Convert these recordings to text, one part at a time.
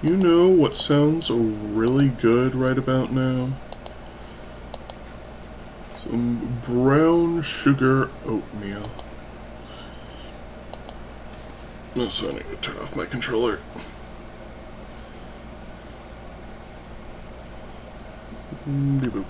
You know what sounds really good right about now? Some brown sugar oatmeal. Also, I need to turn off my controller. Beep-boop.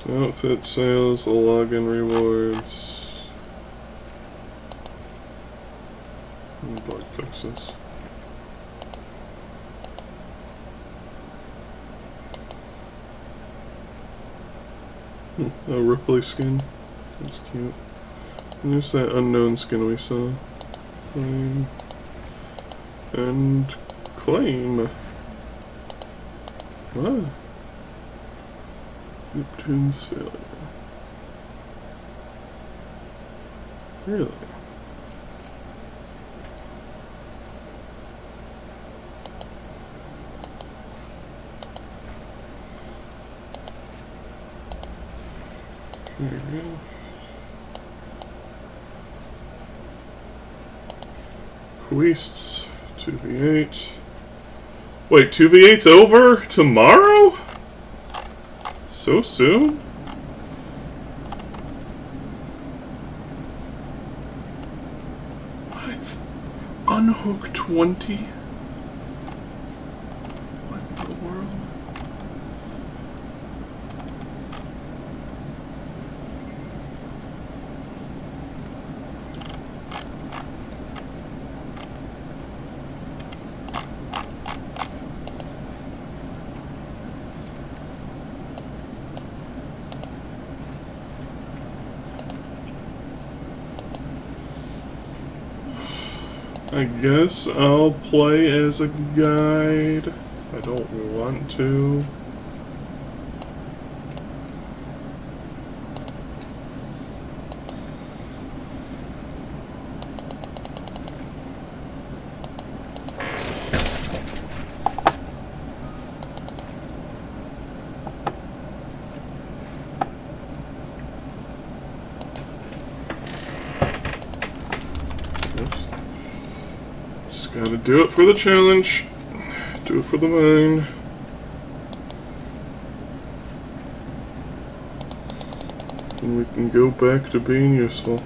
Outfit sales, login rewards. Bug fixes. A Ripley skin. That's cute. And there's that unknown skin we saw. Claim. And claim. Wow. Neptune's failure. Really? There we go. Quests, 2v8. Wait, 2v8's over? Tomorrow? So soon? What? Unhook 20? What in the world? I guess I'll play as a guide. I don't want to. Gotta do it for the challenge. Do it for the mine. And we can go back to being useful.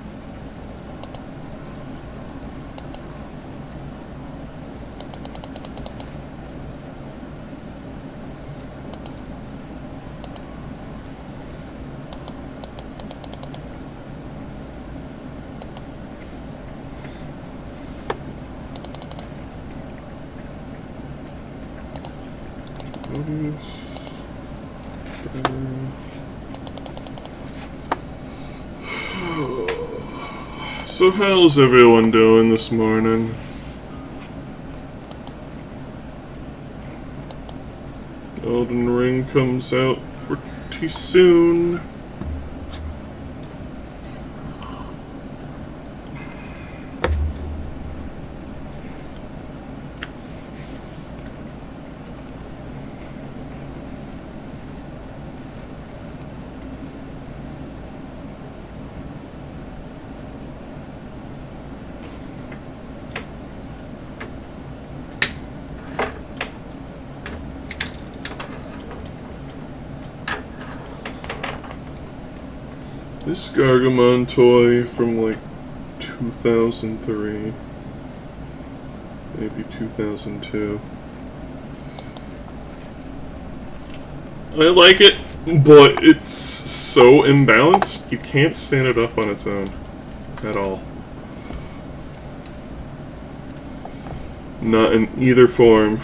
So how's everyone doing this morning? Elden Ring comes out pretty soon. This Gargamon toy from like 2003, maybe 2002. I like it, but it's so imbalanced, you can't stand it up on its own at all. Not in either form.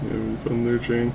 You having fun there, Jane?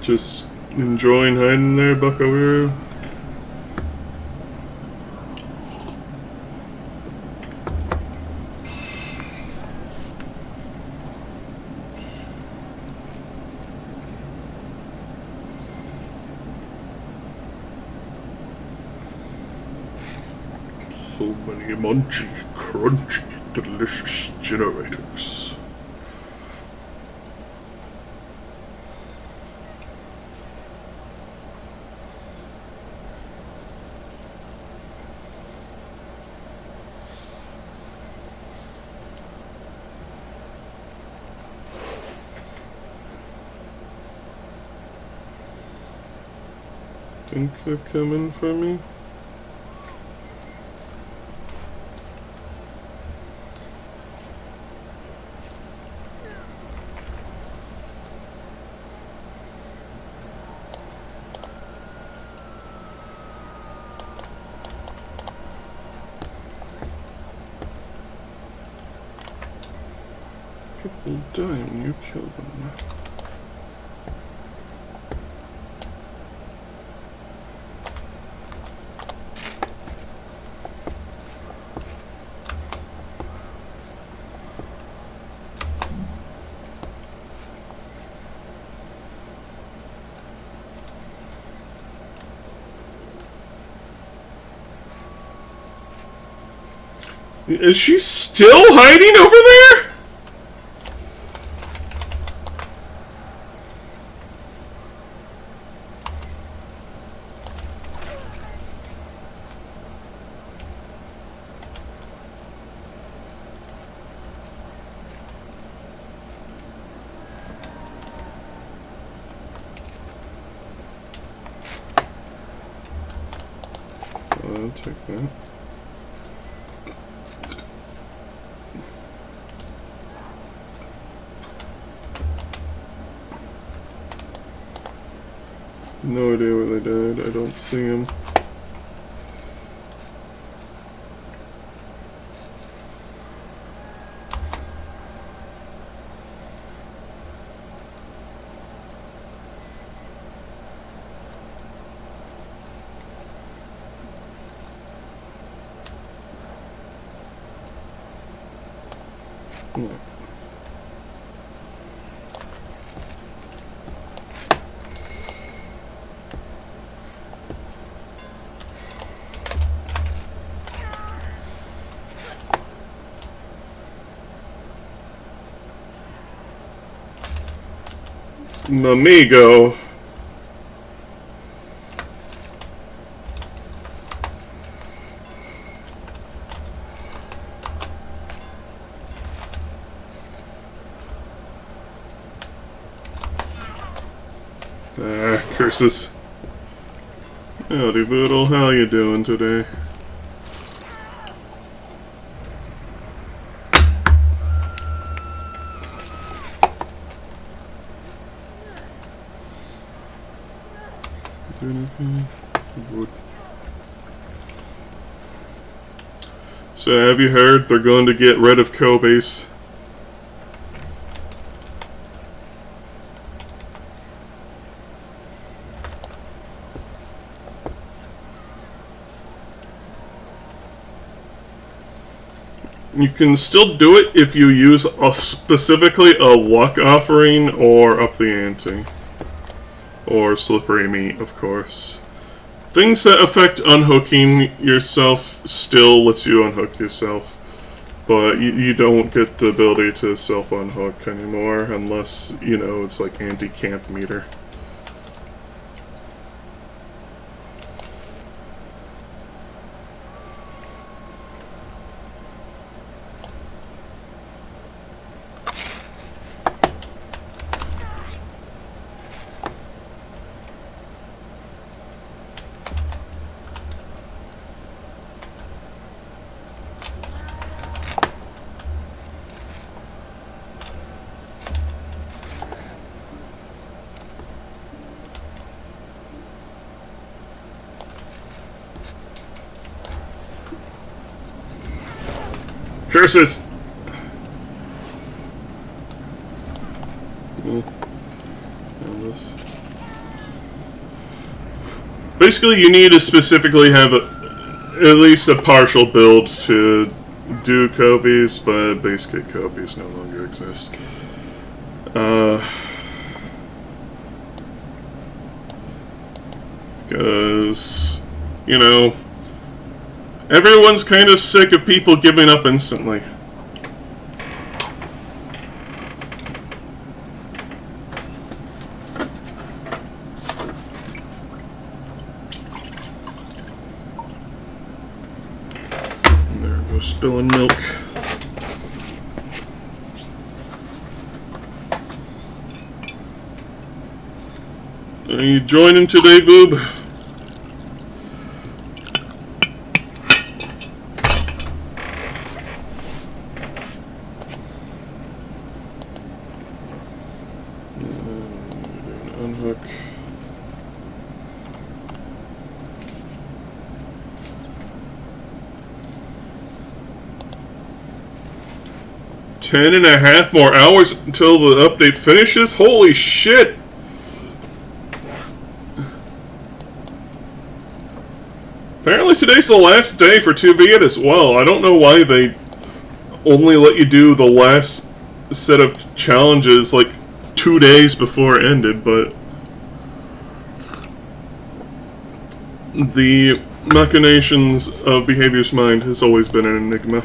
Just enjoying hiding there, Buckaroo? So many munchy, crunchy, delicious generators. Think they're coming for me? People die when you kill them. Is she still hiding over there? I'll take that. No idea where they died. I don't see them. No. Amigo. Ah, curses. Howdy, Boodle. How you doing today? do anything. Wood. So have you heard they're going to get rid of Kobe's? You can still do it if you use specifically a luck offering or up the ante. Or slippery meat, of course. Things that affect unhooking yourself still lets you unhook yourself. But you don't get the ability to self-unhook anymore unless, you know, it's like anti-camp meter. Curses! Basically, you need to specifically have at least a partial build to do Kobe's, but base kit Kobe's no longer exist. Because, you know, everyone's kind of sick of people giving up instantly. There goes spilling milk. Are you joining today, boob? Unhook. Ten and a half more hours until the update finishes? Holy shit! Apparently today's the last day for 2B as well. I don't know why they only let you do the last set of challenges like 2 days before it ended, but the machinations of Behavior's mind has always been an enigma.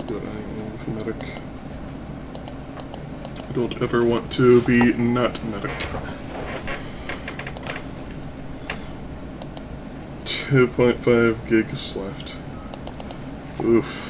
Good, I am medic. I don't ever want to be not medic. 2.5 gigs left. Oof.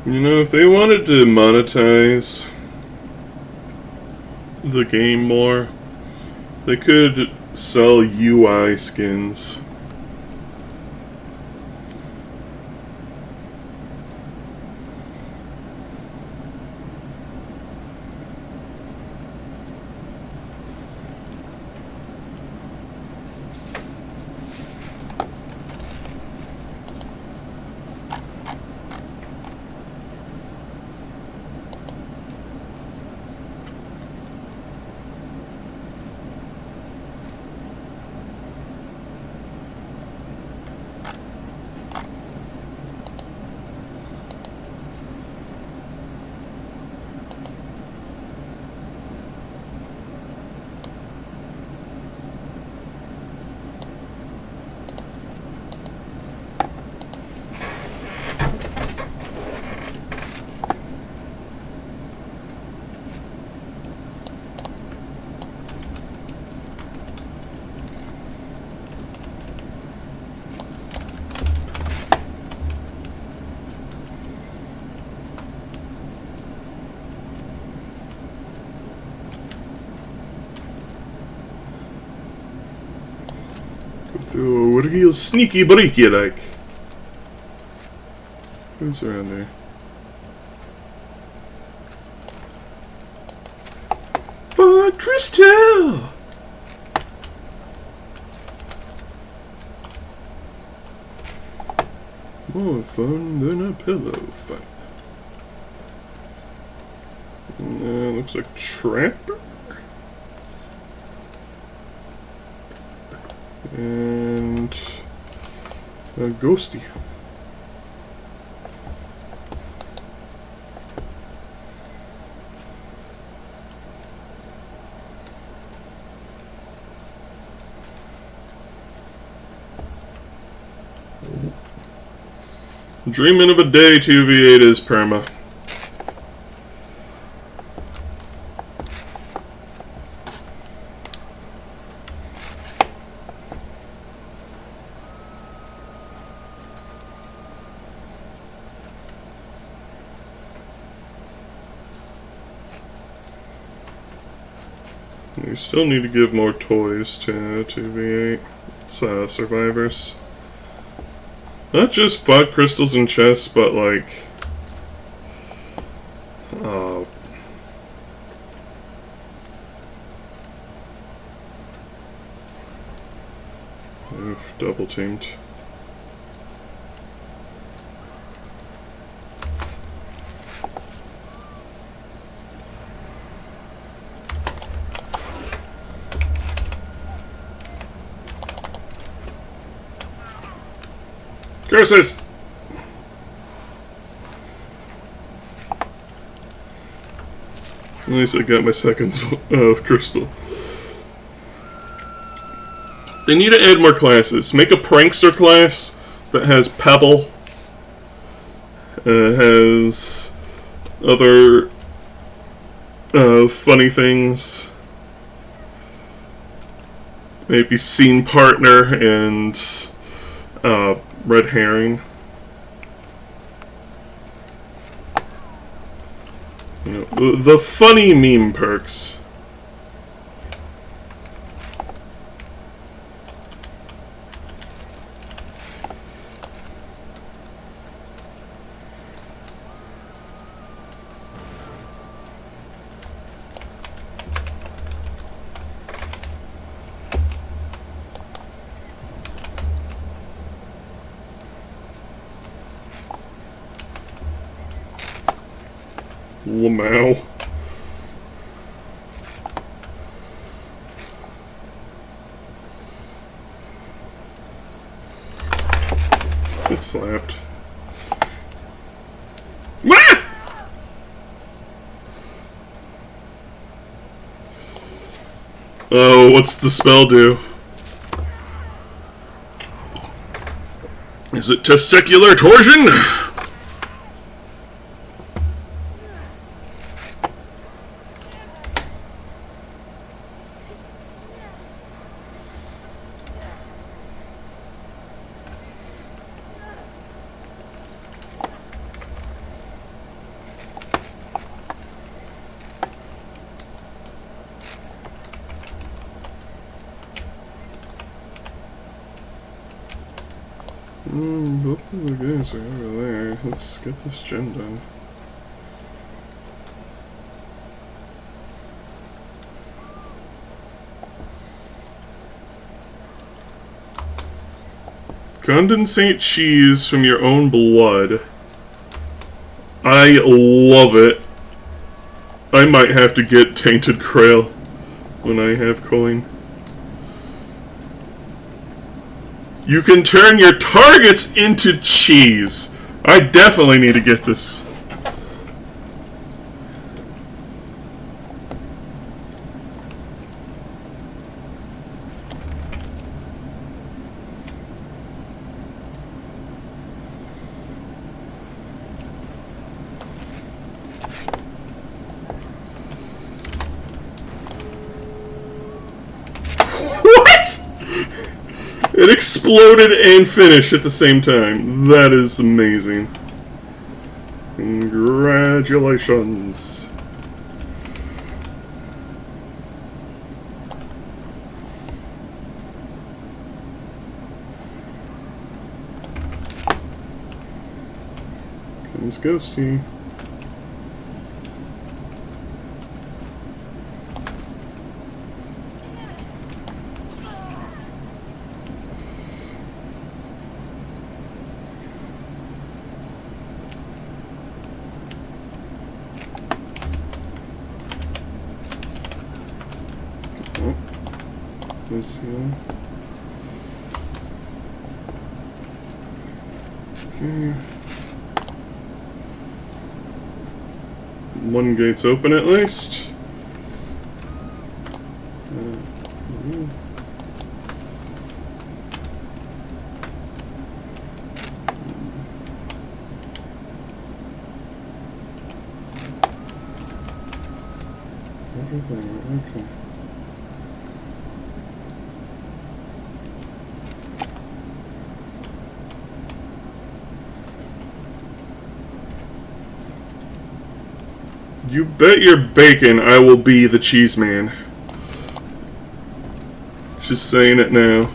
You know, if they wanted to monetize the game more, they could sell UI skins. So, real sneaky breaky like. Who's around there? For Crystal! More fun than a pillow fight. Looks like Trapper. And Ghosty. Dreaming of a day 2v8 is perma. We still need to give more toys to 2v8 survivors. Not just fog crystals and chests, but like oof, double teamed. Curses! At least I got my second crystal. They need to add more classes. Make a prankster class that has Pebble. Has other funny things. Maybe scene partner and red herring. You know, the funny meme perks. Lamau. Get slapped. Ah! Oh, what's the spell do? Is it testicular torsion? Both of the guys are over there. Let's get this gen done. Condensate cheese from your own blood. I love it. I might have to get Tainted Krail when I have coin. You can turn your targets into cheese. I definitely need to get this. It exploded and finished at the same time. That is amazing. Congratulations. Comes Ghosty. Oh, let's see. Okay. One gate's open at least. Everything, okay. You bet your bacon I will be the cheese man. Just saying it now.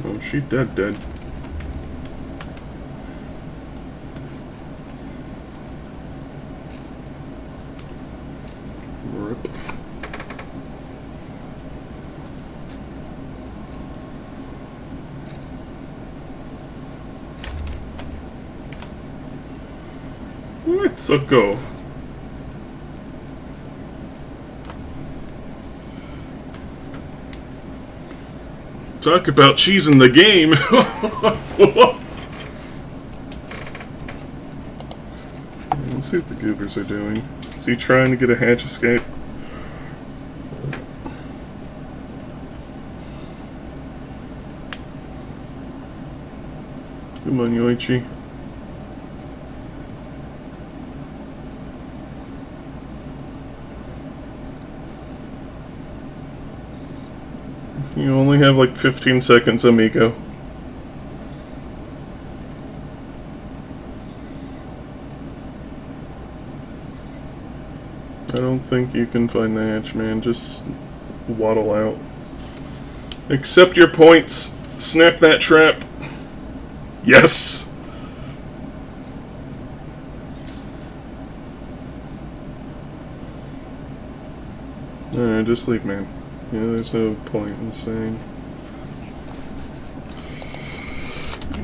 Oh, she dead. Rip. Let's go. Talk about cheesing the game. Let's see what the goobers are doing. Is he trying to get a hatch escape? Come on, Yoichi. You only have like 15 seconds, amigo. I don't think you can find the hatch, man. Just waddle out. Accept your points. Snap that trap. Yes! Alright, just sleep, man. Yeah, there's no point in saying.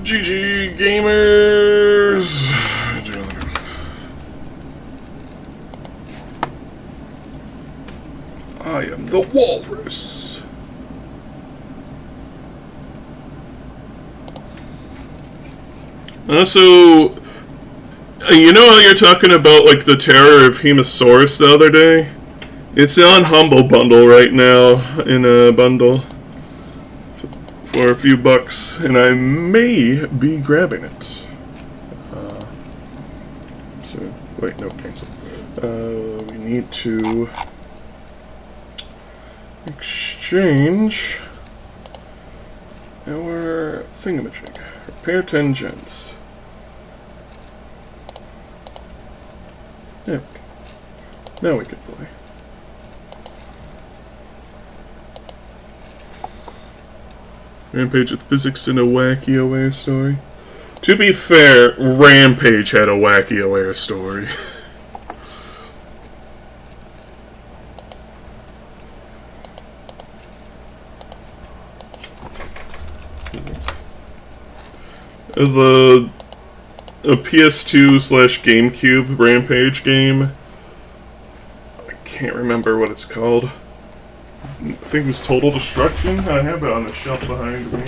GG gamers! I am the walrus. So, you know how you're talking about like the terror of Hemosaurus the other day? It's on Humble Bundle right now, in a bundle, for a few bucks, and I may be grabbing it. So, wait, no, cancel. We need to exchange our thingamajig. Repair 10 gens. There we go. Now we can play. Rampage with physics and a wacky aware story. To be fair, Rampage had a wacky aware story. A PS2/GameCube Rampage game. I can't remember what it's called. I think it was Total Destruction. I have it on the shelf behind me.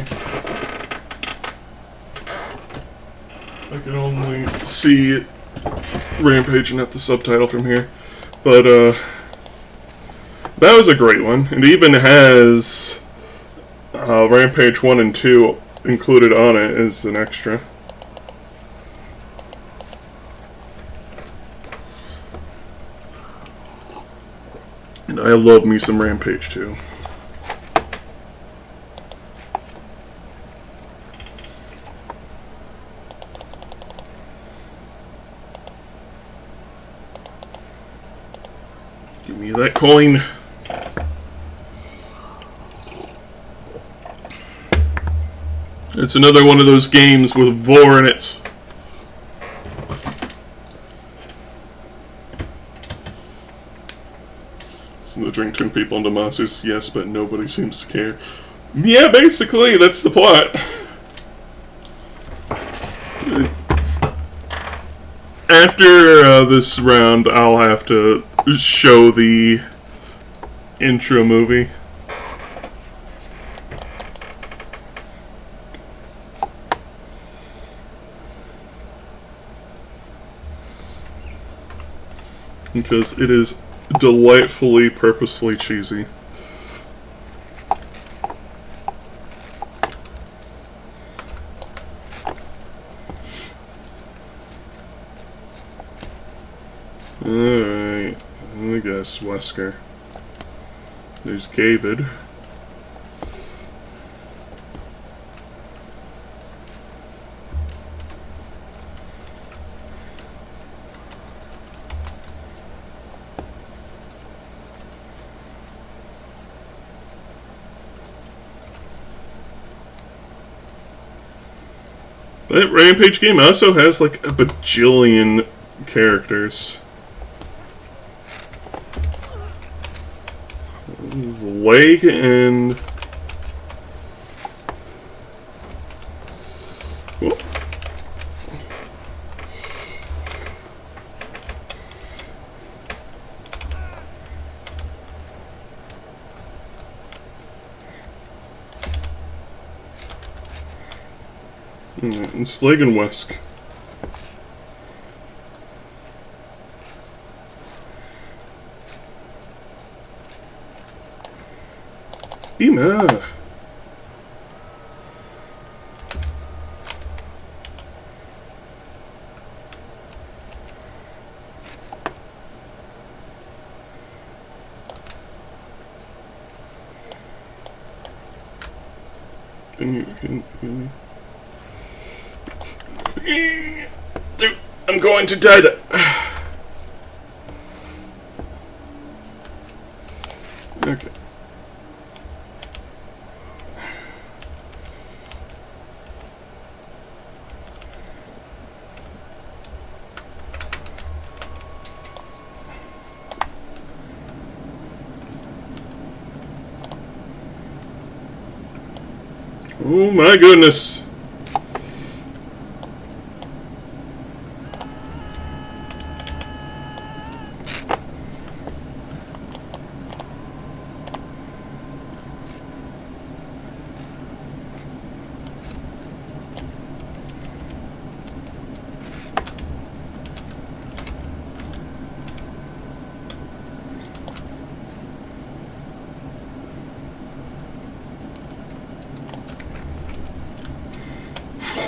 I can only see Rampage and not the subtitle from here. But, that was a great one. It even has Rampage 1 and 2 included on it as an extra. And I love me some Rampage too. Give me that coin. It's another one of those games with vor in it. The drink turned people into monsters, yes, but nobody seems to care. Yeah, basically, that's the plot. After this round, I'll have to show the intro movie. Because it is delightfully, purposefully cheesy. Alright, I guess Wesker. There's David. That Rampage game also has like a bajillion characters. His leg and... Whoop. And Slag and Wesk. Ema. Can you... Dude, I'm going to die there. Okay. Oh my goodness.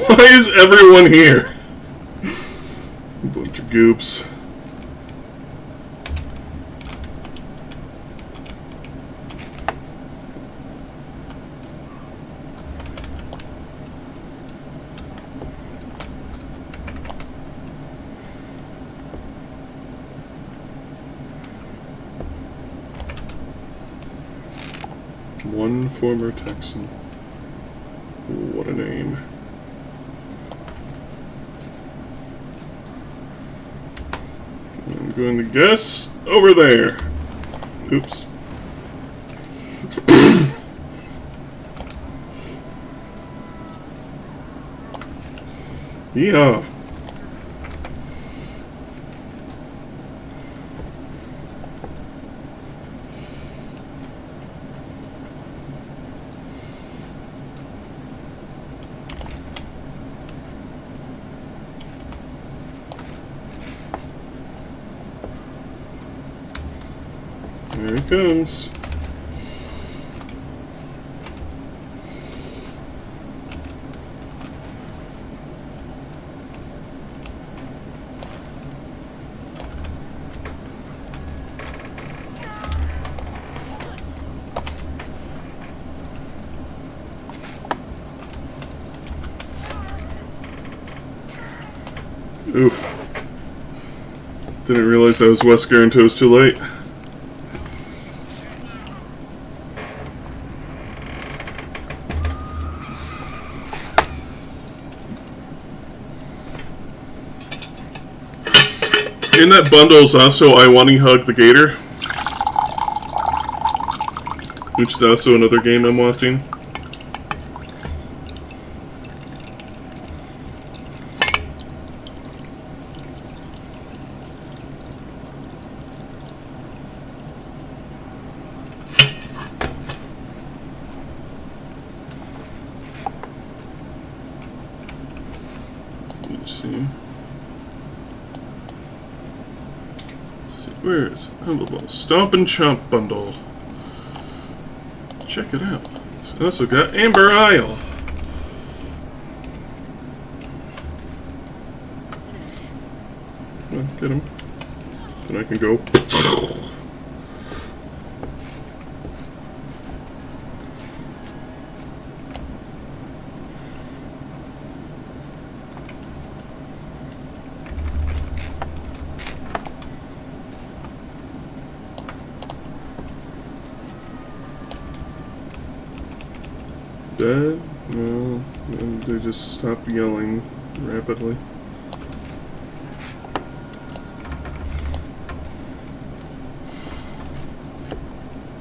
Why is everyone here? Bunch of goops. One former Texan. What a name. I'm going to guess over there. Oops. Yeah. There it comes. Oof. Didn't realize that was Wesker until it was too late. In that bundle is also I Want to Hug the Gator, which is also another game I'm watching. Let's see. Where is it? Stomp and Chomp bundle. Check it out. It's also got Amber Isle. Come on, get him. Then I can go. Dead? No, they just stopped yelling rapidly.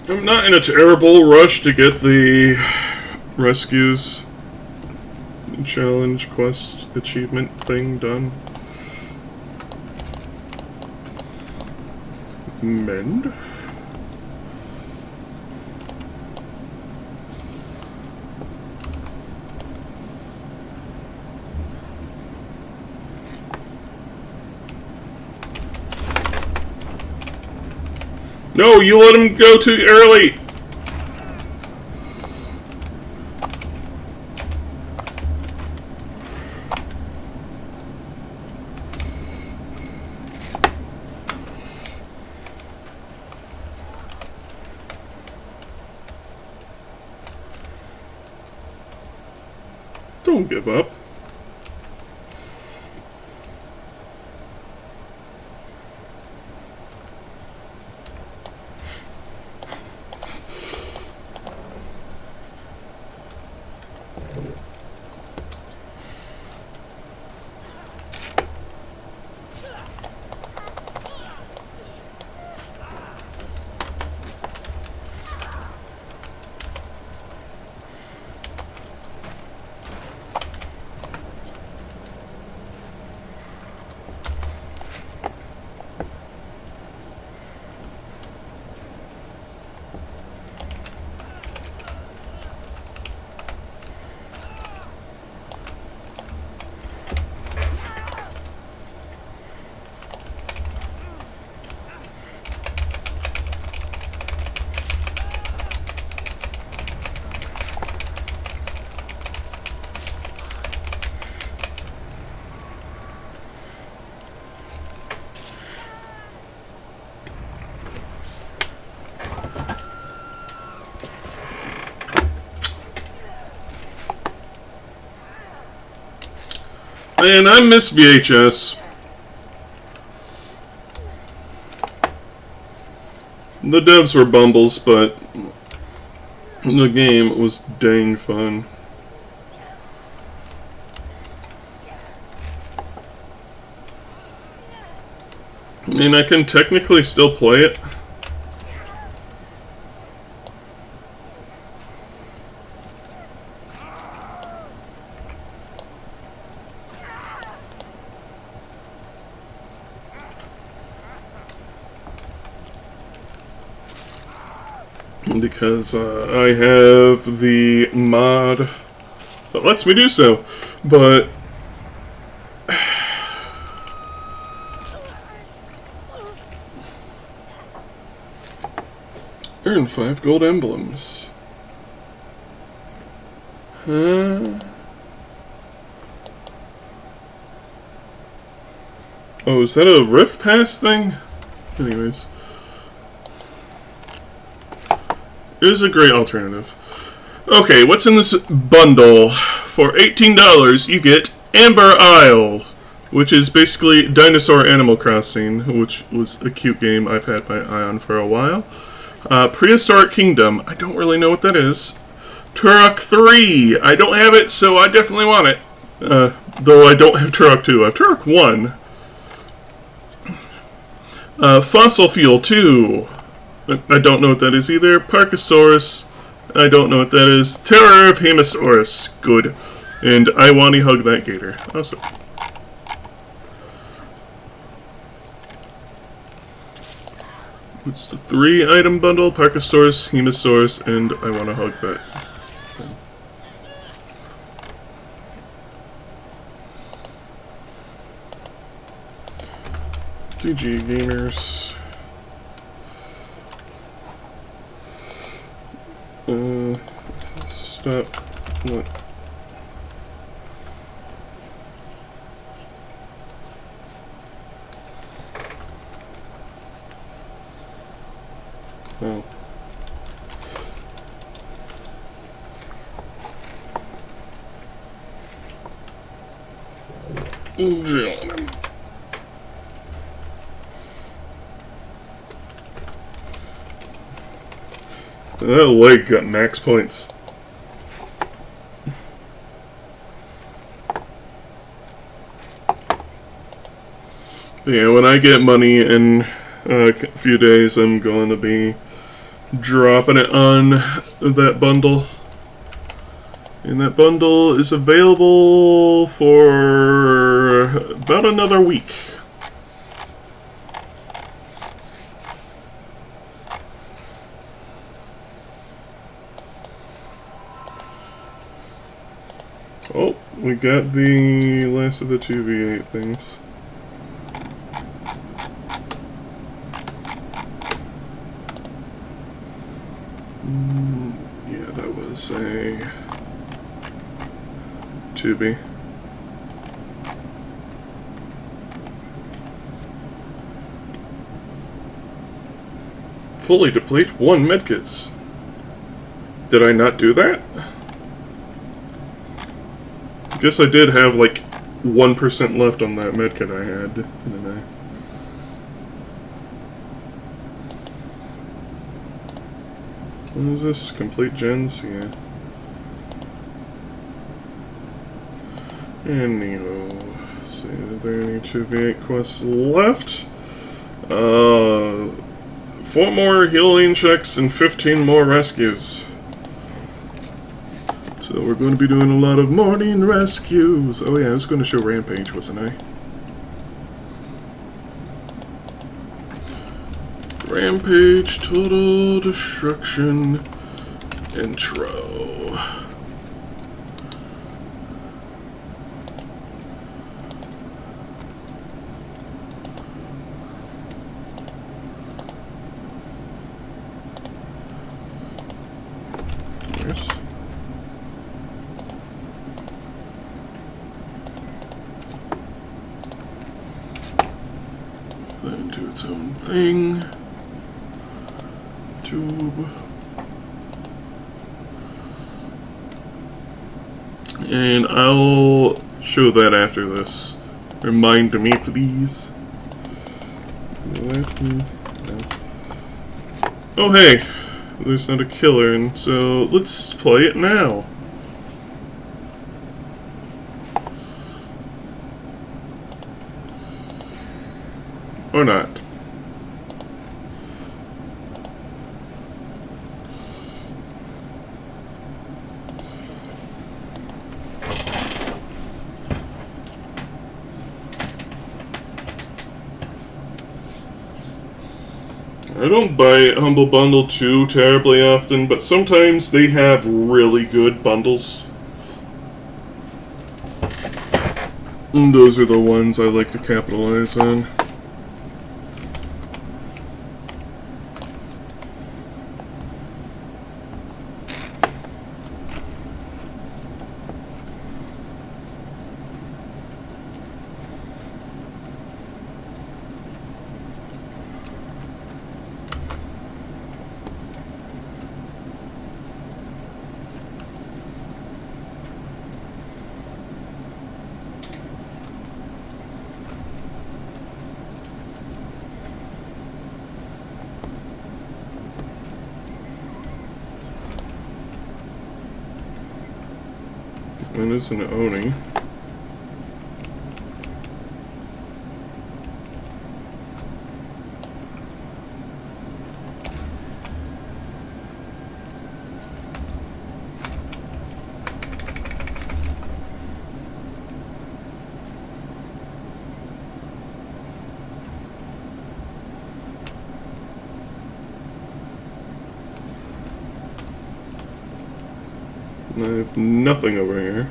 I'm not in a terrible rush to get the rescues challenge quest achievement thing done. Mend? No, you let him go too early! Don't give up. Man, I miss VHS. The devs were bumbles, but the game was dang fun. I mean, I can technically still play it. Because I have the mod that lets me do so, but earn 5 gold emblems. Oh, is that a Rift Pass thing? Anyways. It is a great alternative. Okay, what's in this bundle? For $18, you get Amber Isle, which is basically Dinosaur Animal Crossing, which was a cute game I've had my eye on for a while. Prehistoric Kingdom, I don't really know what that is. Turok 3, I don't have it, so I definitely want it. Though I don't have Turok 2, I have Turok 1. Fossil fuel 2. I don't know what that is either. Parkosaurus. I don't know what that is. Terror of Hamosaurus. Good. And I want to hug that gator. Awesome. It's the 3-item bundle. Parkosaurus, Hamosaurus, and I want to hug that. GG gamers. Stop. What? Oh. Gentlemen. That leg got max points. Yeah, when I get money in a few days, I'm going to be dropping it on that bundle. And that bundle is available for about another week. Oh, we got the last of the 2v8 things. Yeah, that was a 2B. Fully deplete 1 medkits. Did I not do that? I guess I did have like 1% left on that medkit I had, didn't I? What is this? Complete gens? Yeah. And Nemo. Let's see, are there any 2v8 quests left? 4 more healing checks and 15 more rescues. So we're going to be doing a lot of morning rescues. Oh yeah, I was going to show Rampage, wasn't I? Rampage Total Destruction intro. Yes. Then do its own thing. Tube. And I'll show that after this. Remind me, please. Oh hey, there's not a killer, and so let's play it now. Or not. I don't buy Humble Bundle too terribly often, but sometimes they have really good bundles. And those are the ones I like to capitalize on. That is an Oni. I have nothing over here.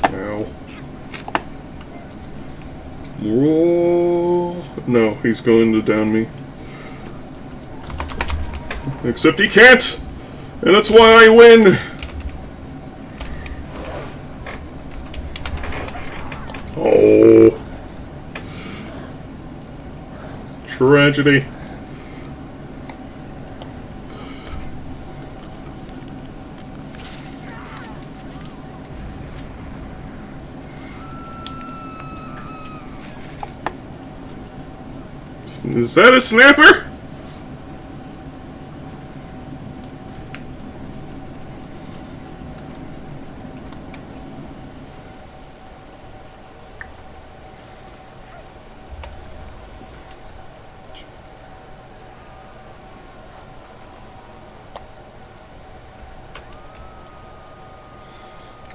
Ow. Whoa. No, he's going to down me. Except he can't! And that's why I win! Oh. Tragedy. Is that a snapper?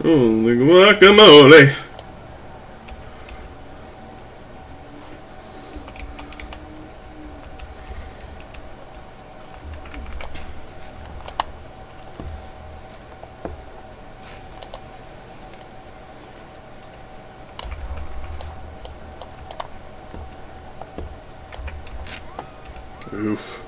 Holy guacamole! Oof.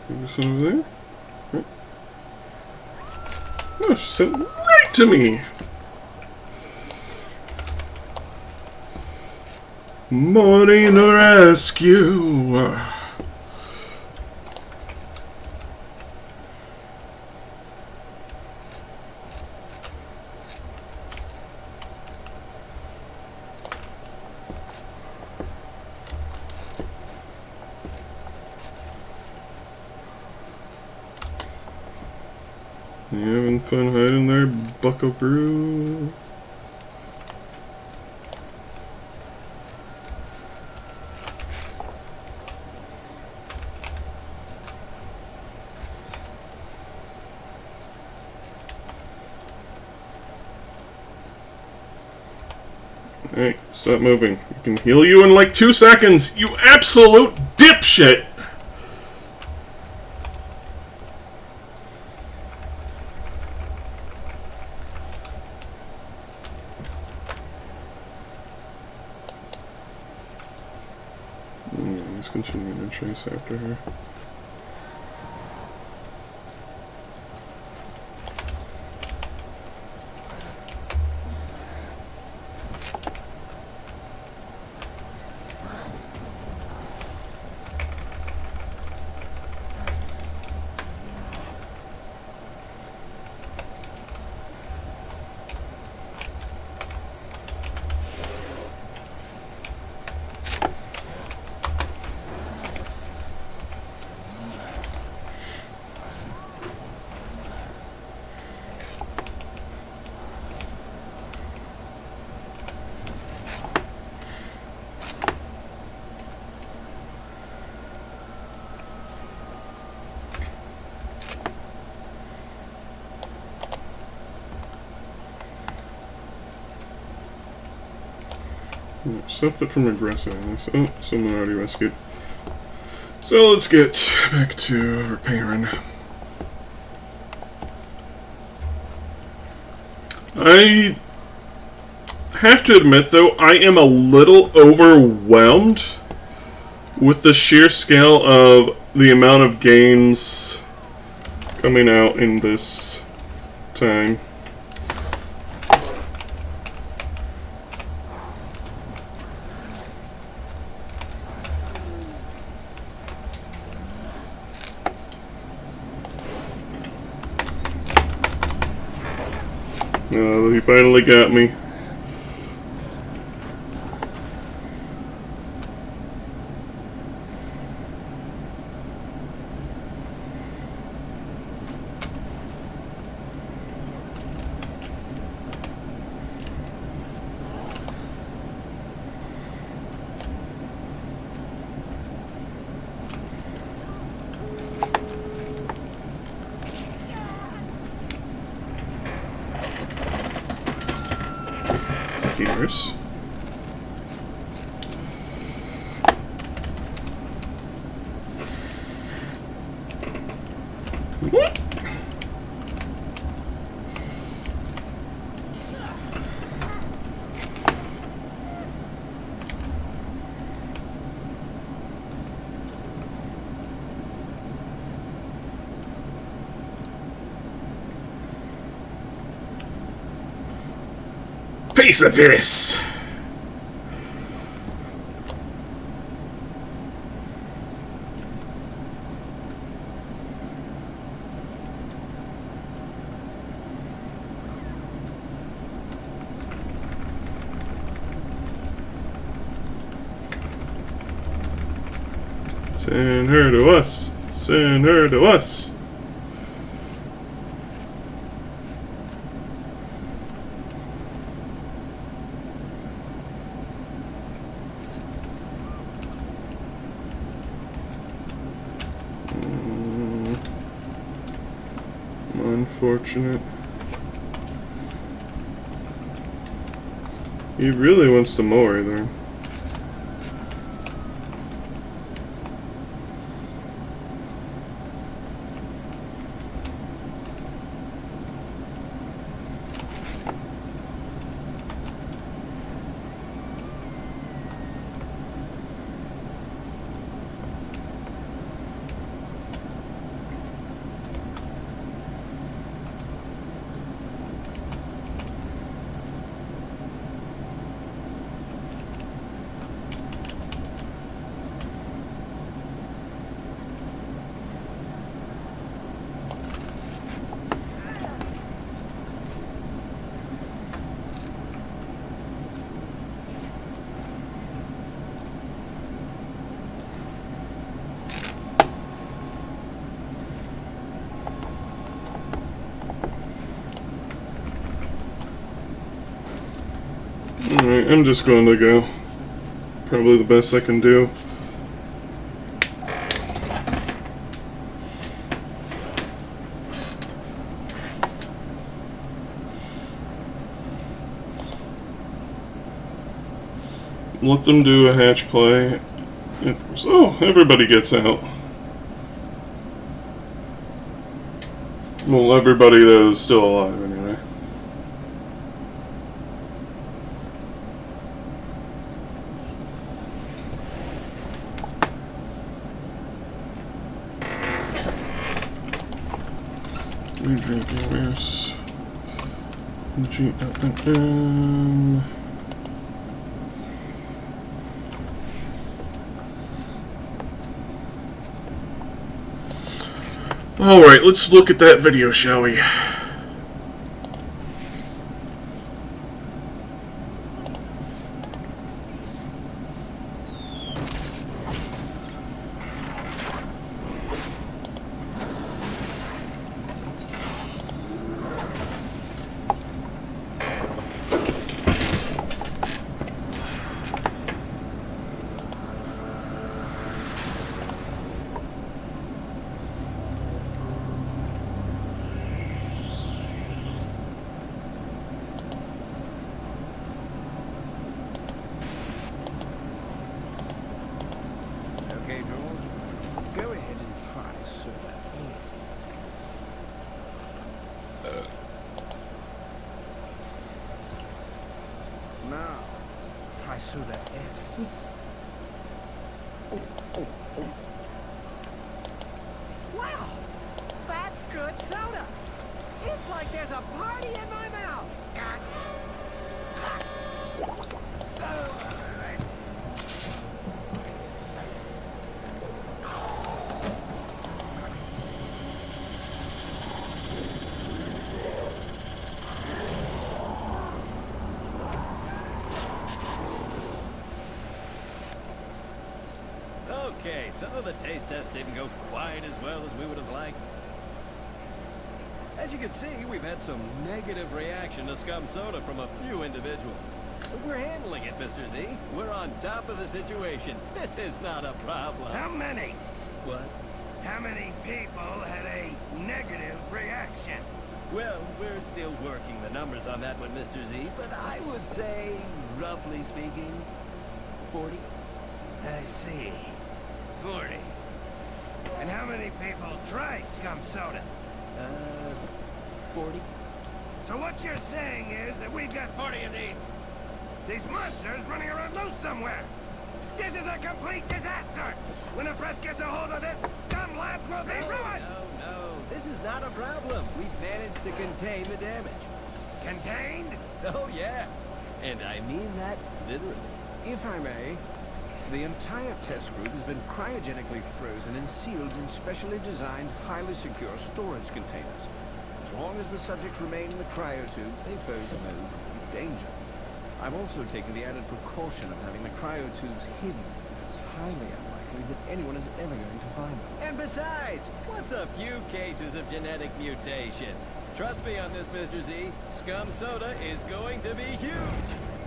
This over there. Right. Oh, she sent right to me. Morning rescue. You having fun hiding there, buckaroo? Hey, stop moving. I can heal you in like 2 seconds, you absolute dipshit! He's continuing to chase after her. Stop it from aggressing this. Oh, someone already rescued. So let's get back to repairing. I have to admit, though, I am a little overwhelmed with the sheer scale of the amount of games coming out in this time. He finally got me. Here's. What? Piece of piss! Send her to us. Send her to us. Unfortunate. He really wants to mow her there. Alright, I'm just going to go. Probably the best I can do. Let them do a hatch play. Oh, everybody gets out. Well, everybody that is still alive, anyway. Gamers. Alright, let's look at that video, shall we? soda es. Wow! That's good soda! It's like there's a party in my mouth! Okay, so the taste test didn't go quite as well as we would have liked. As you can see, we've had some negative reaction to scum soda from a few individuals. But we're handling it, Mr. Z. We're on top of the situation. This is not a problem. How many? What? How many people had a negative reaction? Well, we're still working the numbers on that one, Mr. Z, but I would say, roughly speaking, 40. I see. 40. And how many people tried scum soda? 40. So what you're saying is that we've got 40 of these monsters running around loose somewhere. This is a complete disaster. When the press gets a hold of this, Scum Labs will be ruined. No, this is not a problem. We've managed to contain the damage. Contained? Oh, yeah. And I mean that literally. If I may, the entire test group has been cryogenically frozen and sealed in specially designed, highly secure storage containers. As long as the subjects remain in the cryotubes, they pose no danger. I've also taken the added precaution of having the cryotubes hidden. It's highly unlikely that anyone is ever going to find them. And besides, what's a few cases of genetic mutation? Trust me on this, Mr. Z. Scum Soda is going to be huge.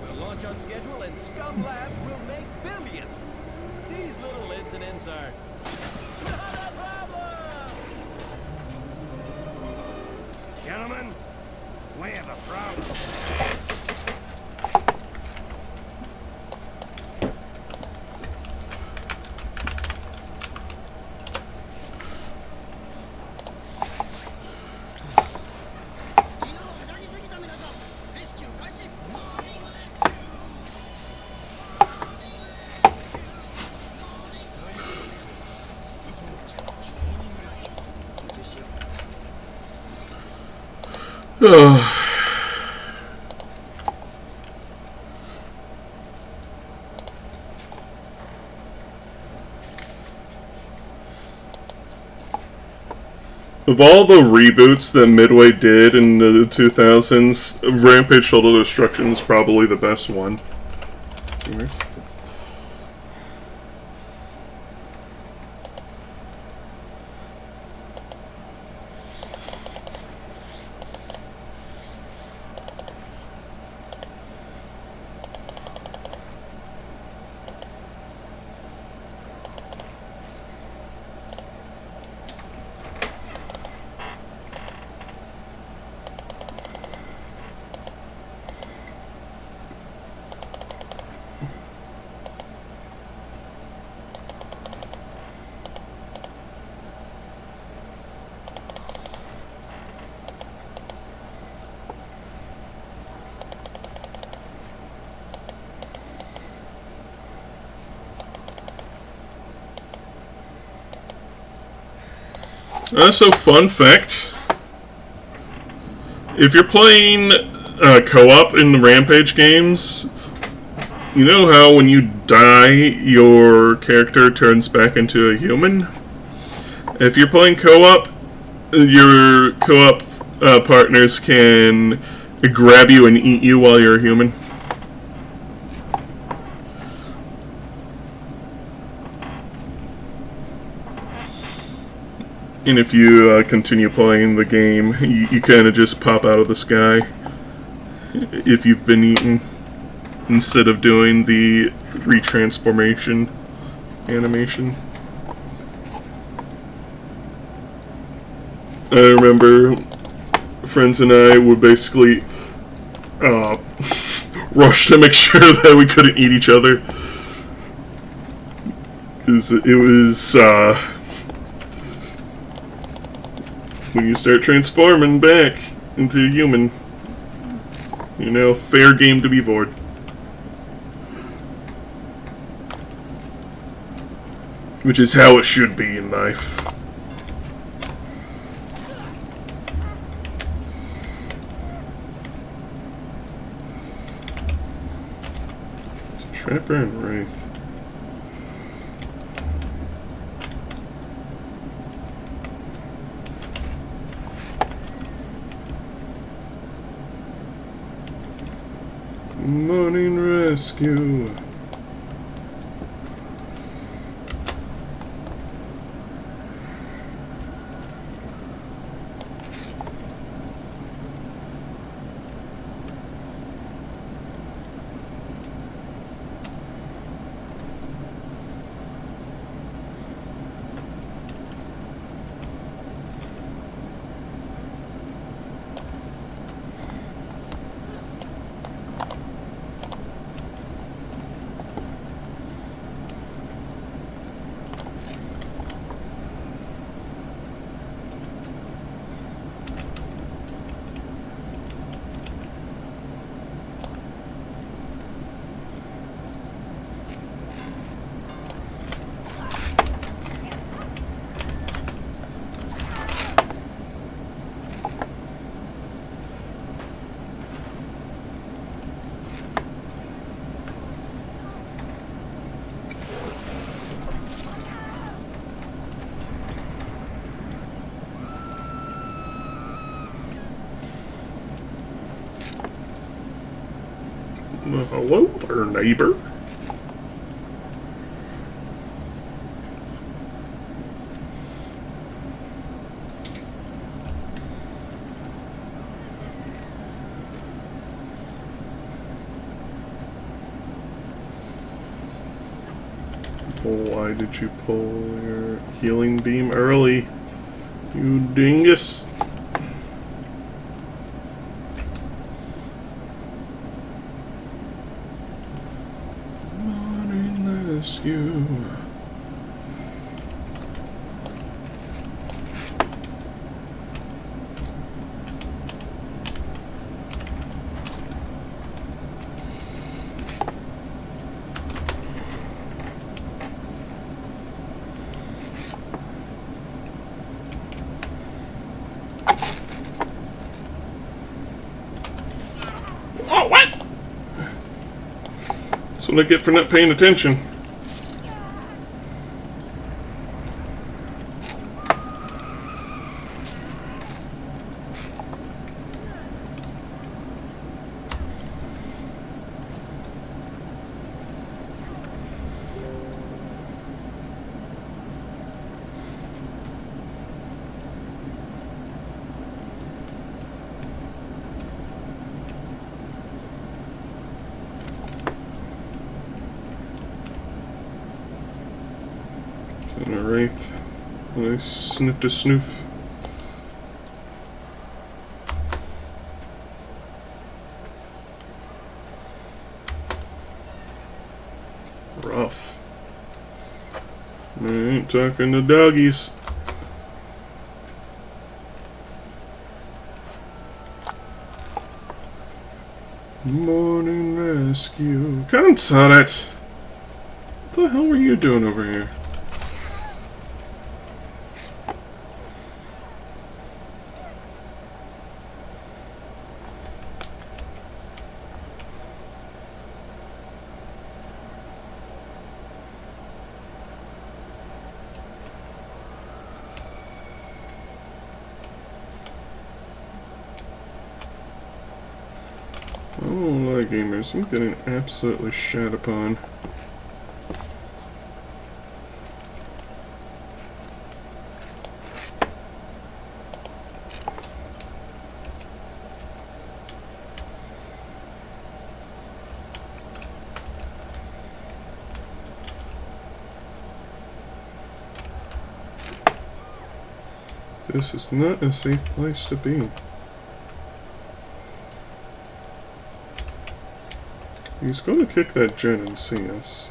We'll launch on schedule and Scum Labs will make billions. These little incidents are not a problem! Gentlemen, we have a problem. Of all the reboots that Midway did in the 2000s, Rampage Total Destruction is probably the best one. So, fun fact, if you're playing co-op in the Rampage games, you know how when you die, your character turns back into a human? If you're playing co-op, your co-op partners can grab you and eat you while you're a human. And if you continue playing the game, you kind of just pop out of the sky if you've been eaten, instead of doing the retransformation animation. I remember friends and I would basically rush to make sure that we couldn't eat each other, because it was when you start transforming back into a human, you know, fair game to be bored. Which is how it should be in life. Trapper and Wraith. Morning rescue. Hello there, neighbor. Why did you pull your healing beam early, you dingus? Rescue. Oh, what? That's what I get for not paying attention. And a Wraith. Nice sniff to snoof. Rough. I ain't talking to doggies. Morning rescue. Consolate! What the hell were you doing over here? Oh, gamers, I'm getting absolutely shat upon. This is not a safe place to be. He's going to kick that gen and see us.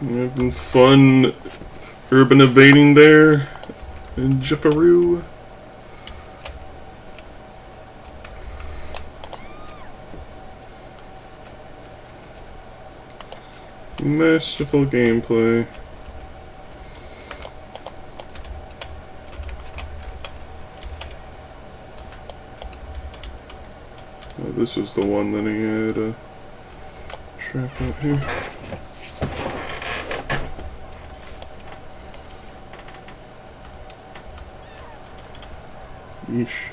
Having fun urban evading there in Jiffaroo. Masterful gameplay. Oh, this is the one that he had a trap out here. Yeesh.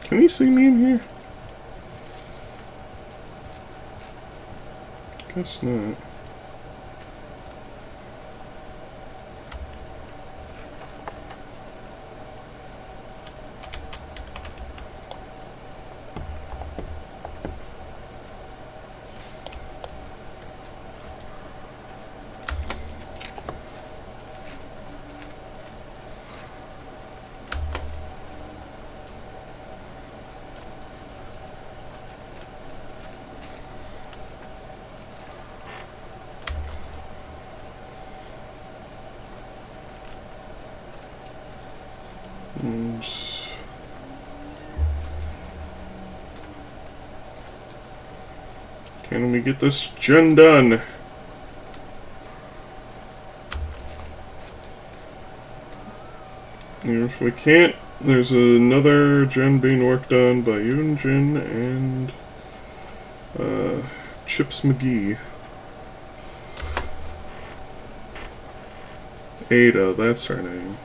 Can he see me in here? Guess not. Can we get this gen done? If we can't, there's another gen being worked on by Yoon Jin and Chips McGee. Ada, that's her name.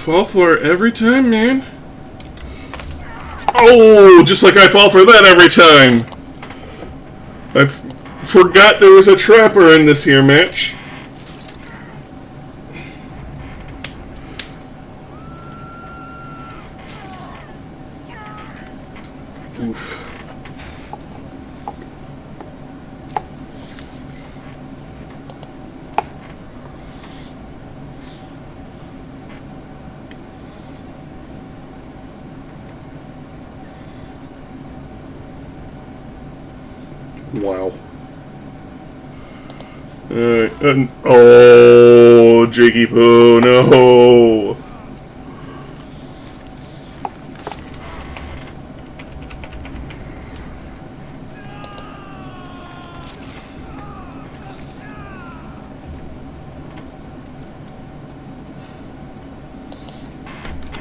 Fall for it every time, man. Oh, just like I fall for that every time. I forgot there was a trapper in this here match. Oof. Wow. Alright, oh, Jiggy Poo, no!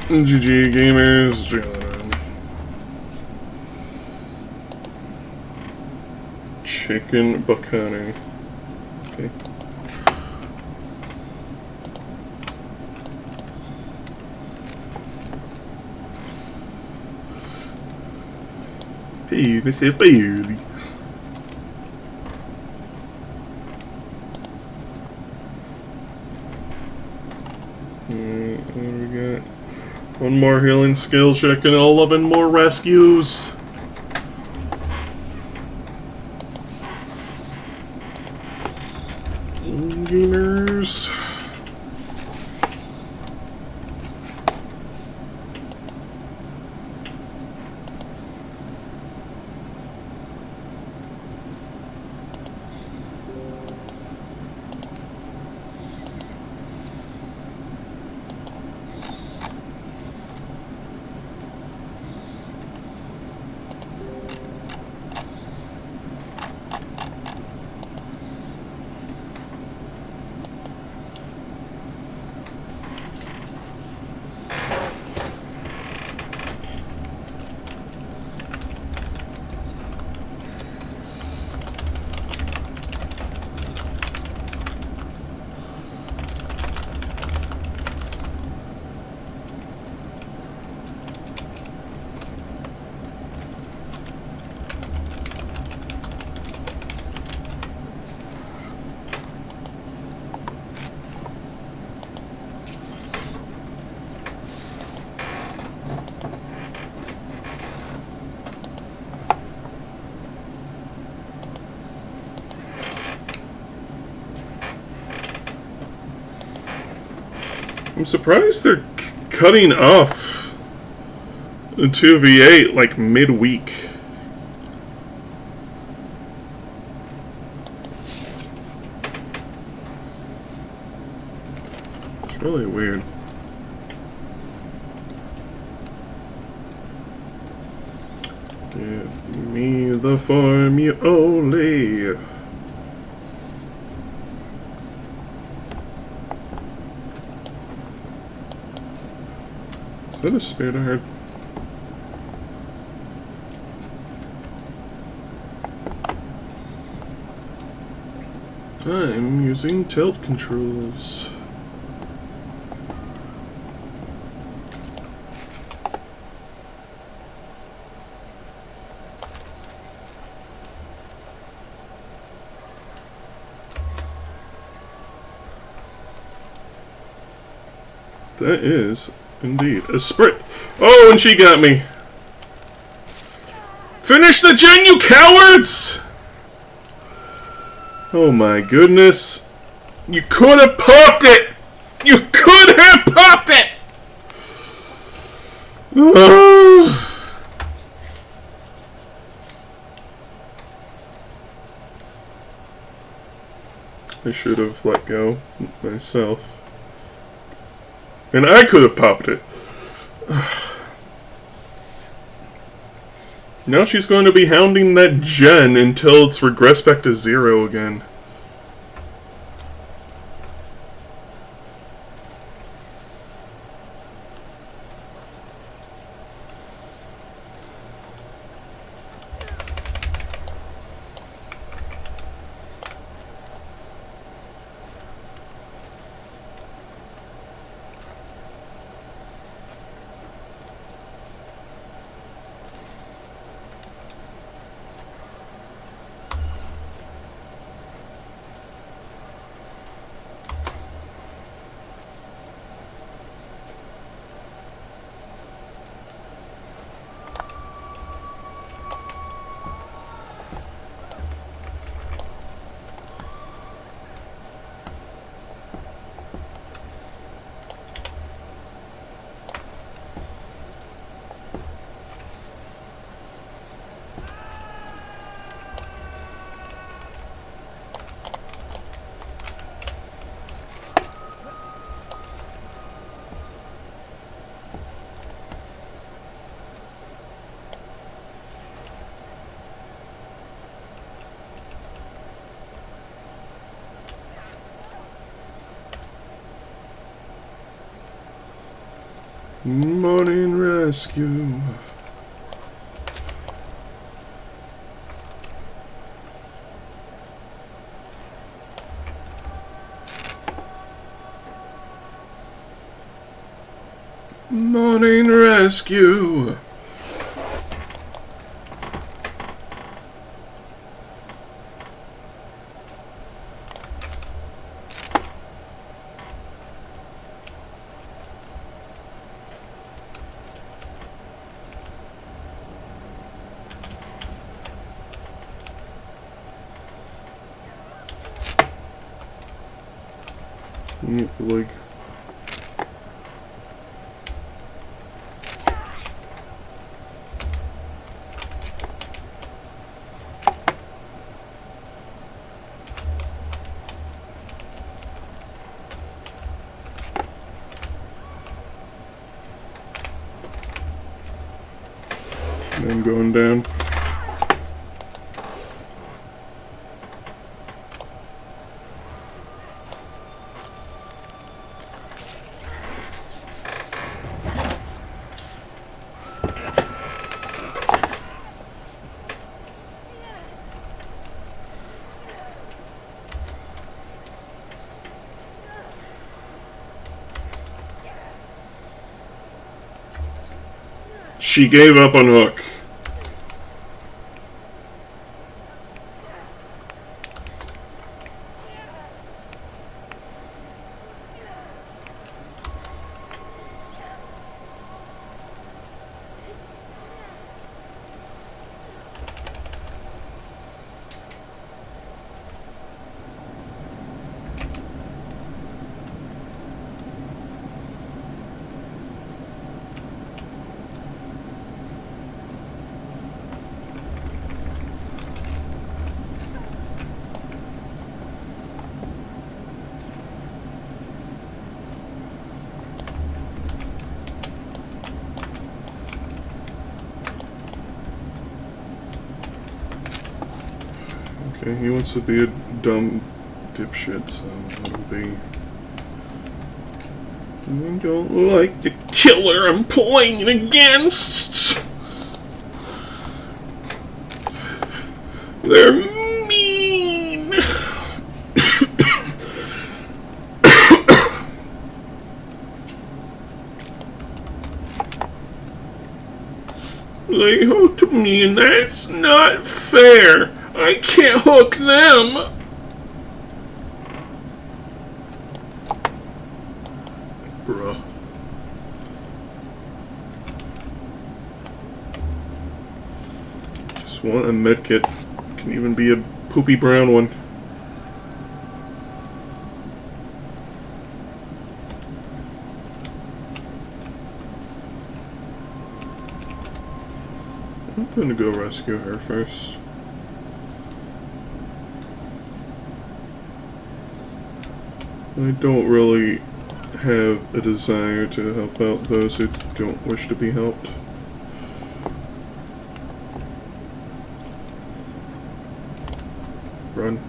GG Gamers, Chicken Bacani. Okay. Hey, Mr. Bailey. What do we got? One more healing skill check and 11 more rescues. Gamers. I'm surprised they're cutting off the 2v8 like midweek. It's really weird. Give me the formula. Is that a spirit I heard? I'm using tilt controls. That is indeed a sprint. Oh, and she got me. Finish the gen, you cowards! Oh my goodness. You could have popped it! You could have popped it! I should have let go myself. And I could have popped it. Now she's going to be hounding that gen until it's regressed back to 0 again. Morning rescue. Morning rescue. Leg. I'm going down. She gave up on Hook. Okay, he wants to be a dumb dipshit, so that'll be... I don't like the killer I'm playing against! They're mean! They hooked me and that's not fair! I can't hook them! Bruh. Just want a medkit. Can even be a poopy brown one. I'm gonna go rescue her first. I don't really have a desire to help out those who don't wish to be helped. Run.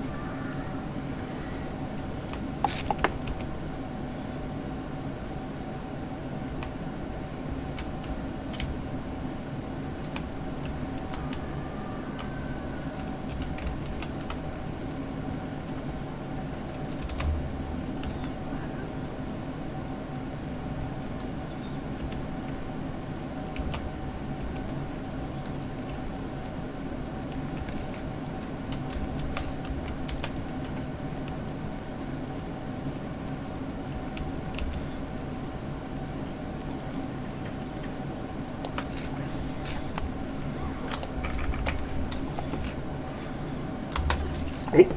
Oh.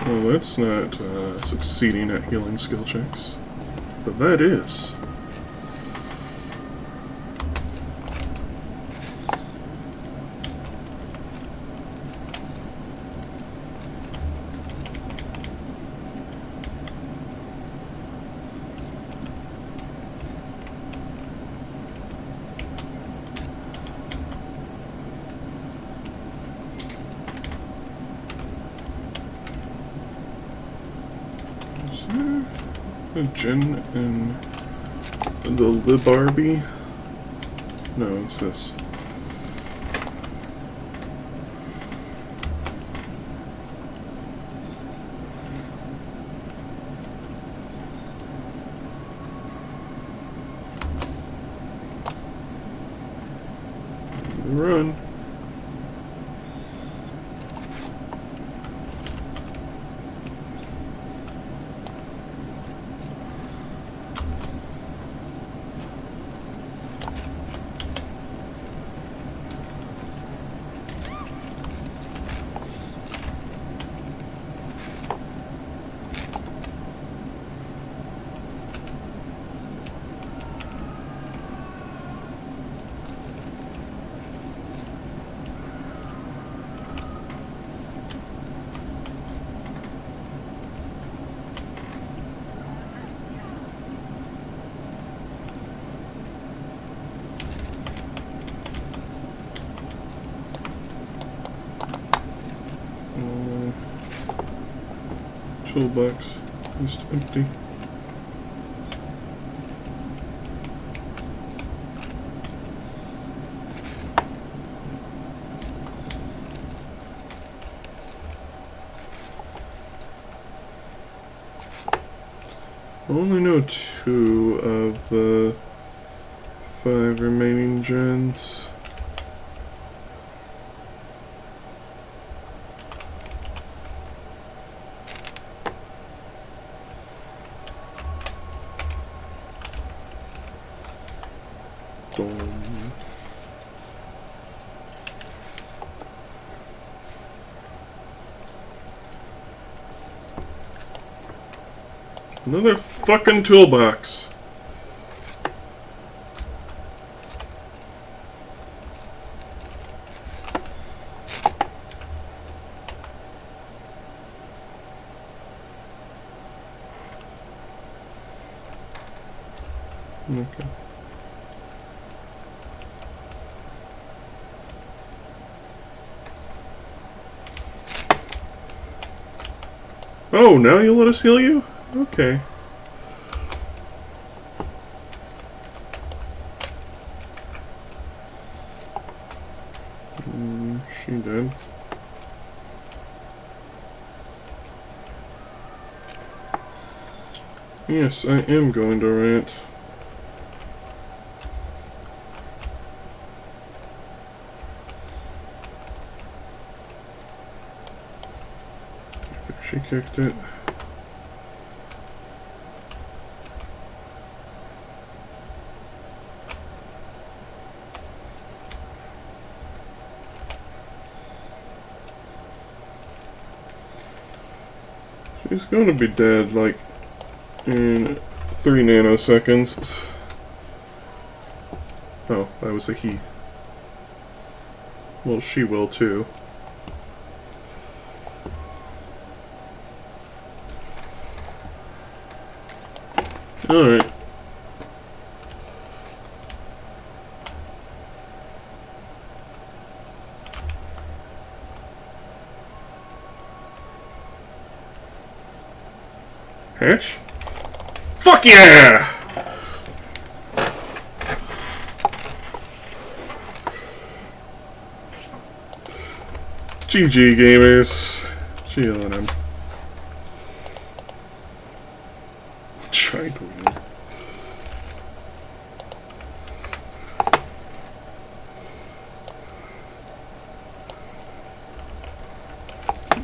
Well, that's not succeeding at healing skill checks. But that is. A gin in the Libarby? No, it's this. Run. Toolbox is empty. I only know 2 of the 5 remaining gens. Another fucking toolbox. Okay. Oh, now you let us heal you? Okay. She did. Yes, I am going to rant. I think she kicked it. She's going to be dead, like, in 3 nanoseconds. Oh, that was a he. Well, she will too. Alright. Hatch? Fuck yeah! GG gamers. Chillin' him. Trying to win.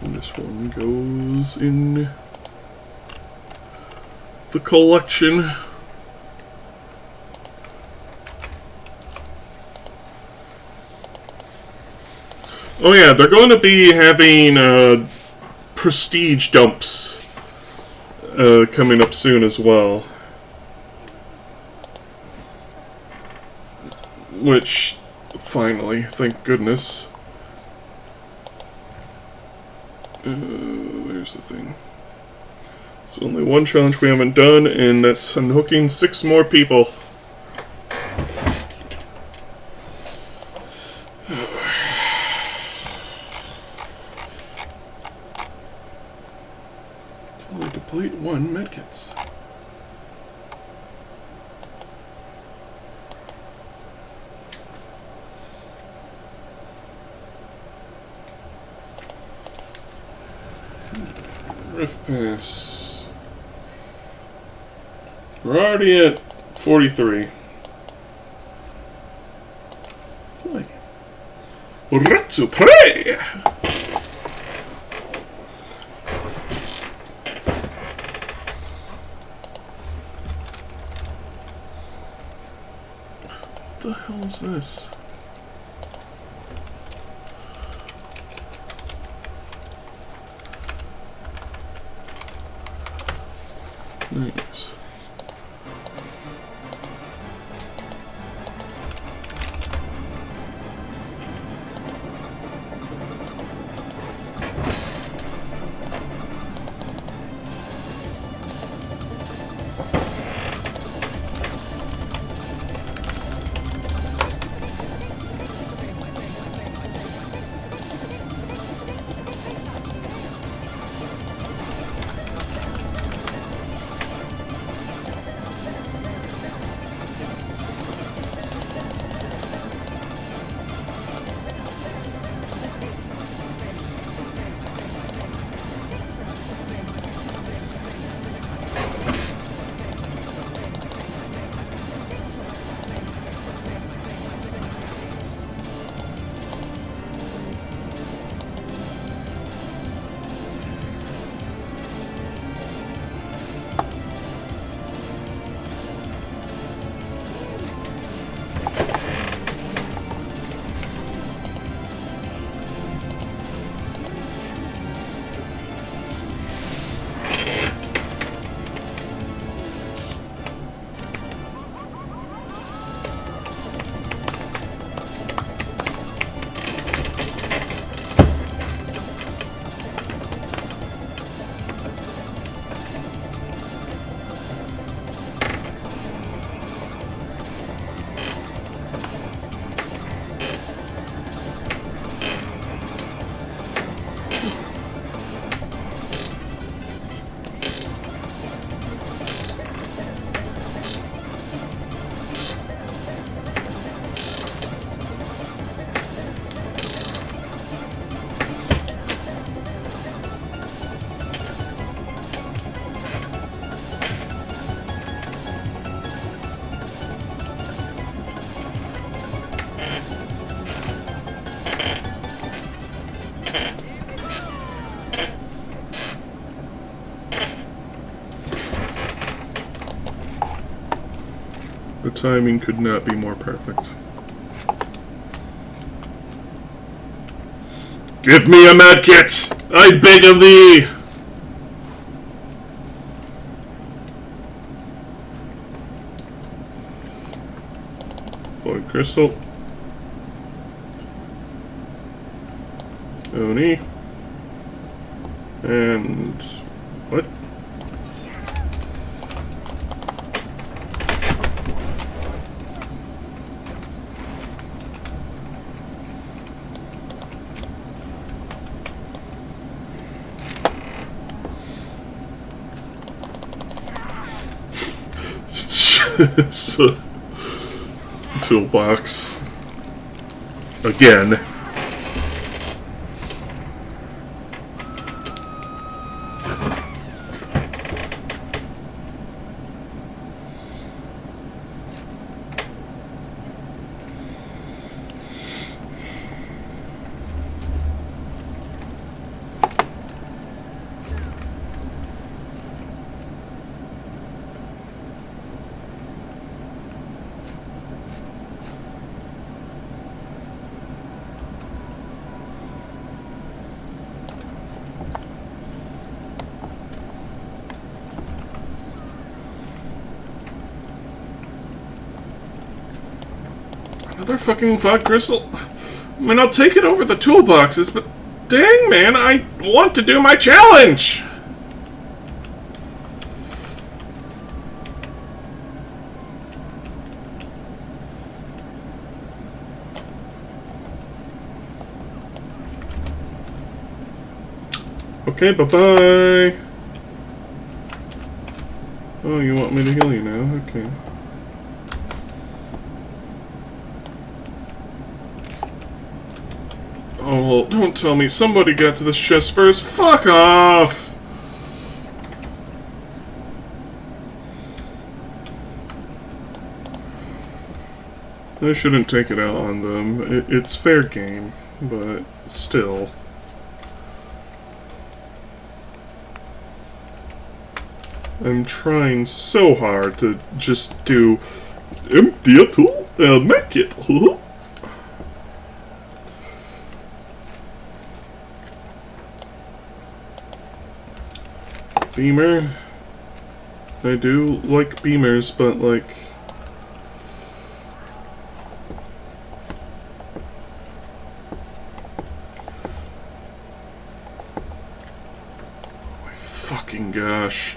And this one goes in the collection. Oh yeah, they're going to be having prestige dumps coming up soon as well. Which, finally, thank goodness. There's the thing. There's only one challenge we haven't done, and that's unhooking 6 more people. Fully deplete 1 medkits. Rift Pass. We're already at 43. Play. Retsu play! What the hell is this? Nice. The timing could not be more perfect. Give me a medkit! I beg of thee! Void crystal. Oni. And... what? So, toolbox. Again. Another fucking fog crystal? I mean, I'll take it over the toolboxes, but dang, man, I want to do my challenge! Okay, bye-bye. Oh, you want me to heal you now? Okay. Oh, well, don't tell me somebody got to this chest first. Fuck off! I shouldn't take it out on them. It's fair game, but still. I'm trying so hard to just do empty a tool and make it. Beamer. I do like beamers, but like... oh my fucking gosh.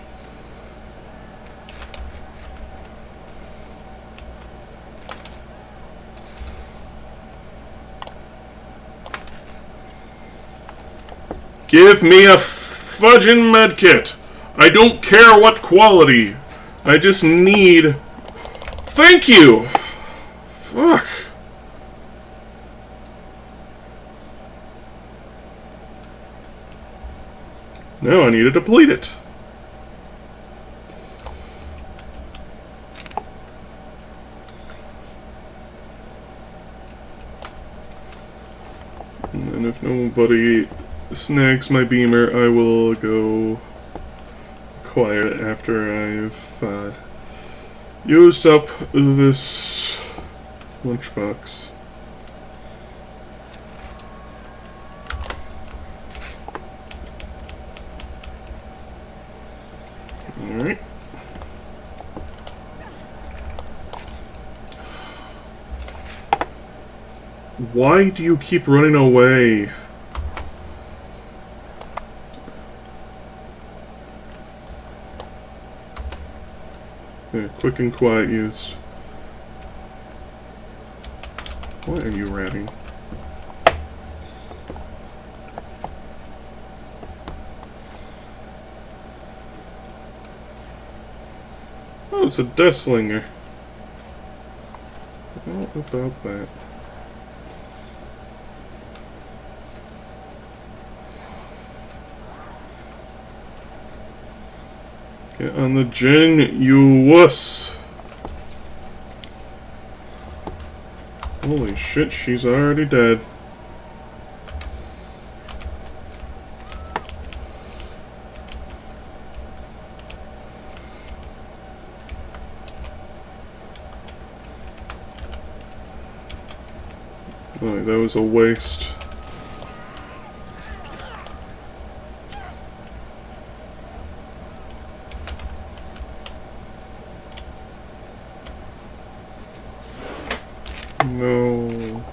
Give me a fudging medkit! I don't care what quality. I just need... thank you! Fuck. Now I need to deplete it. And if nobody snags my beamer, I will go acquire it after I've used up this lunchbox. Alright. Why do you keep running away? Yeah, quick and quiet use. Why are you ratting? Oh, it's a Deathslinger. How about that? Get on the gin, you wuss! Holy shit, she's already dead. Alright, that was a waste. No.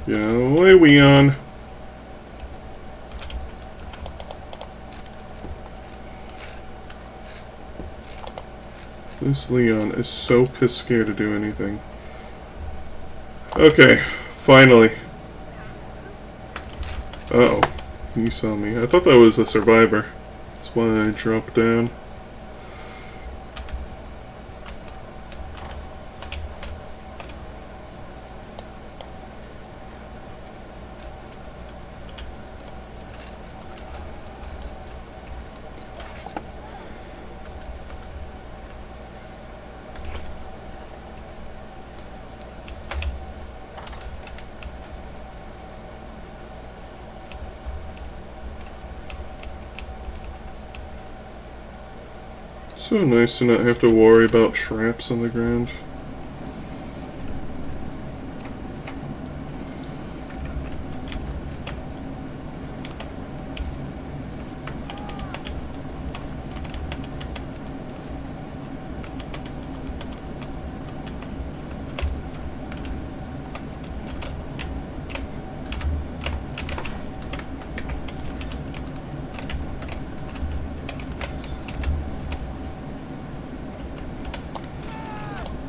Get out of the way, Leon. This Leon is so piss scared to do anything. Okay, finally. Uh-oh. You saw me. I thought that was a survivor. That's why I dropped down. So nice to not have to worry about traps on the ground.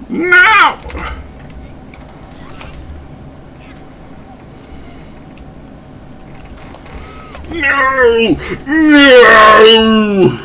No! No! No!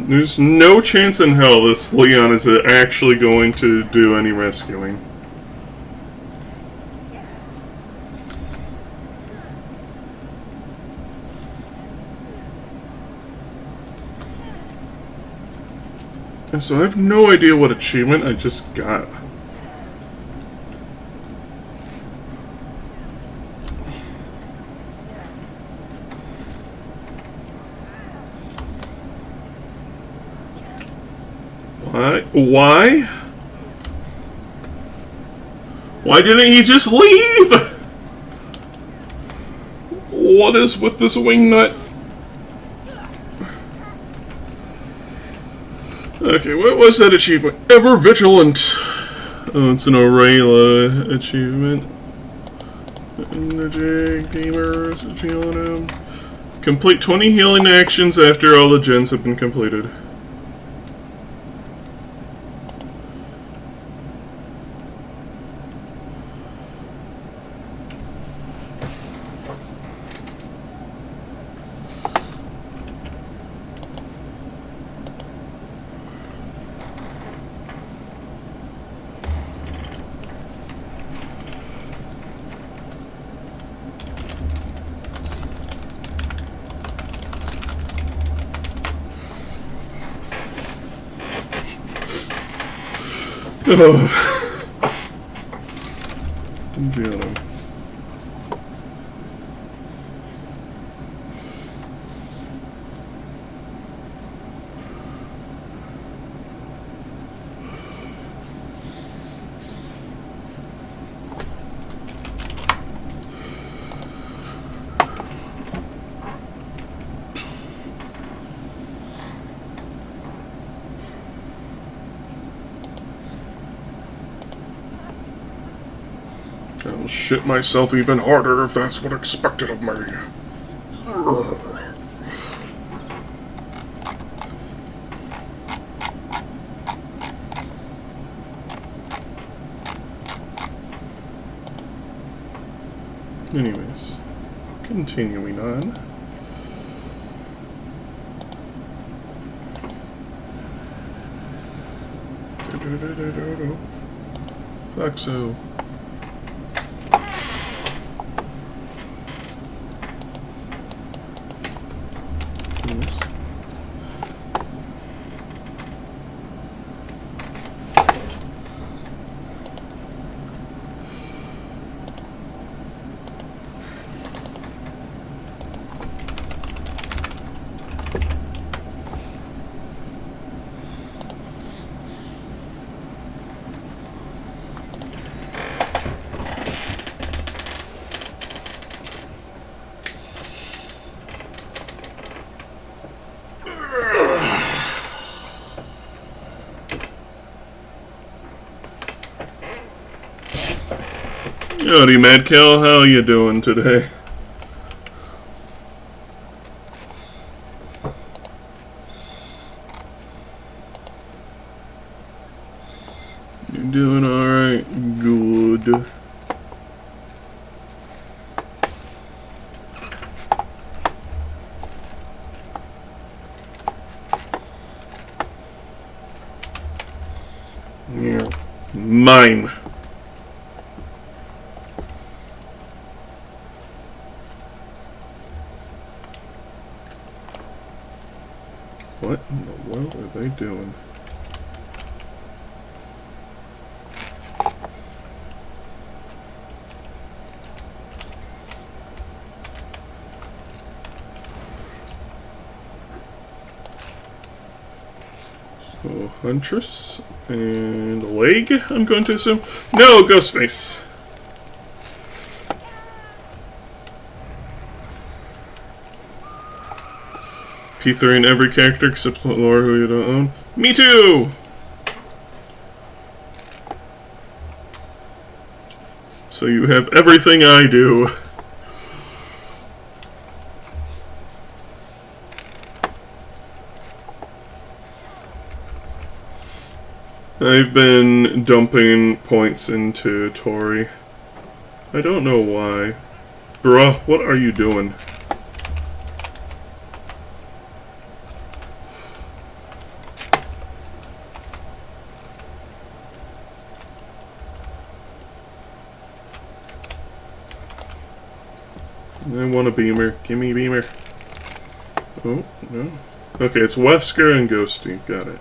There's no chance in hell this Leon is actually going to do any rescuing. So I have no idea what achievement I just got. Why? Why didn't he just leave? What is with this wingnut? Okay, what was that achievement? Ever Vigilant. Oh, it's an Aurelia achievement. Energy Gamers healing him. Complete 20 healing actions after all the gens have been completed. Indiana. I'll shit myself even harder if that's what expected of me. Anyways, continuing on. Foxo. Howdy, Mad Cal. How you doing today? You doing alright? Good. Yeah. Mine. What in the world are they doing? So, Huntress and Leg, I'm going to assume. No, Ghostface. P3 in every character except Laura, who you don't own. Me too! So you have everything I do. I've been dumping points into Tori. I don't know why. Bruh, what are you doing? I want a beamer. Give me a beamer. Oh, no. Okay, it's Wesker and Ghosty. Got it.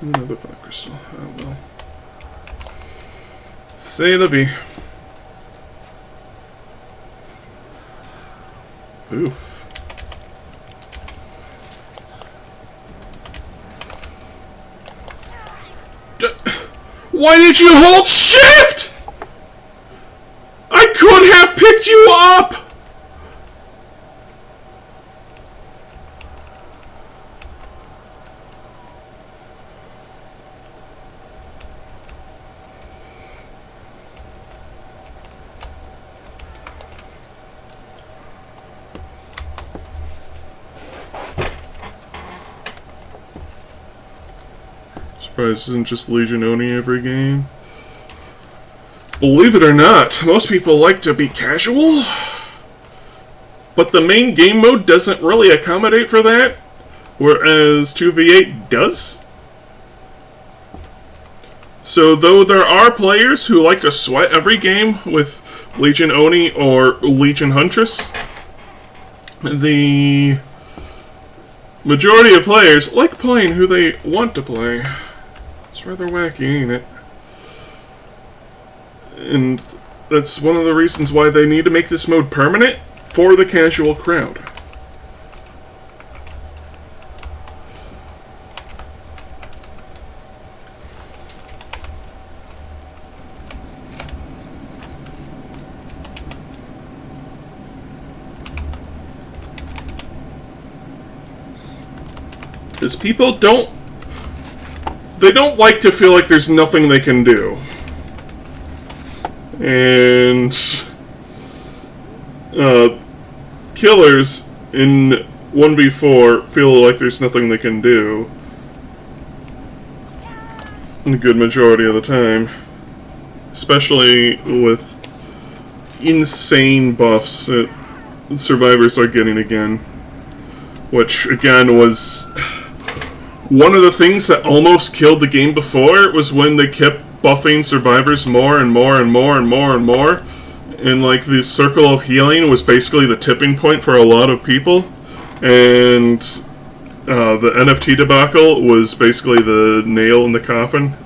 Another fire crystal. Oh well. Say la vie. Oof. Why did you hold shift? I could have picked you up! Surprised isn't just Legion Oni every game. Believe it or not, most people like to be casual, but the main game mode doesn't really accommodate for that, whereas 2v8 does. So though there are players who like to sweat every game with Legion Oni or Legion Huntress, the majority of players like playing who they want to play. It's rather wacky, ain't it? And that's one of the reasons why they need to make this mode permanent for the casual crowd. Because people don't like to feel like there's nothing they can do. And killers in 1v4 feel like there's nothing they can do a good majority of the time, especially with insane buffs that survivors are getting again, which again was one of the things that almost killed the game before. Was when they kept buffing survivors more and more and more and more and more, and like the circle of healing was basically the tipping point for a lot of people, and the NFT debacle was basically the nail in the coffin.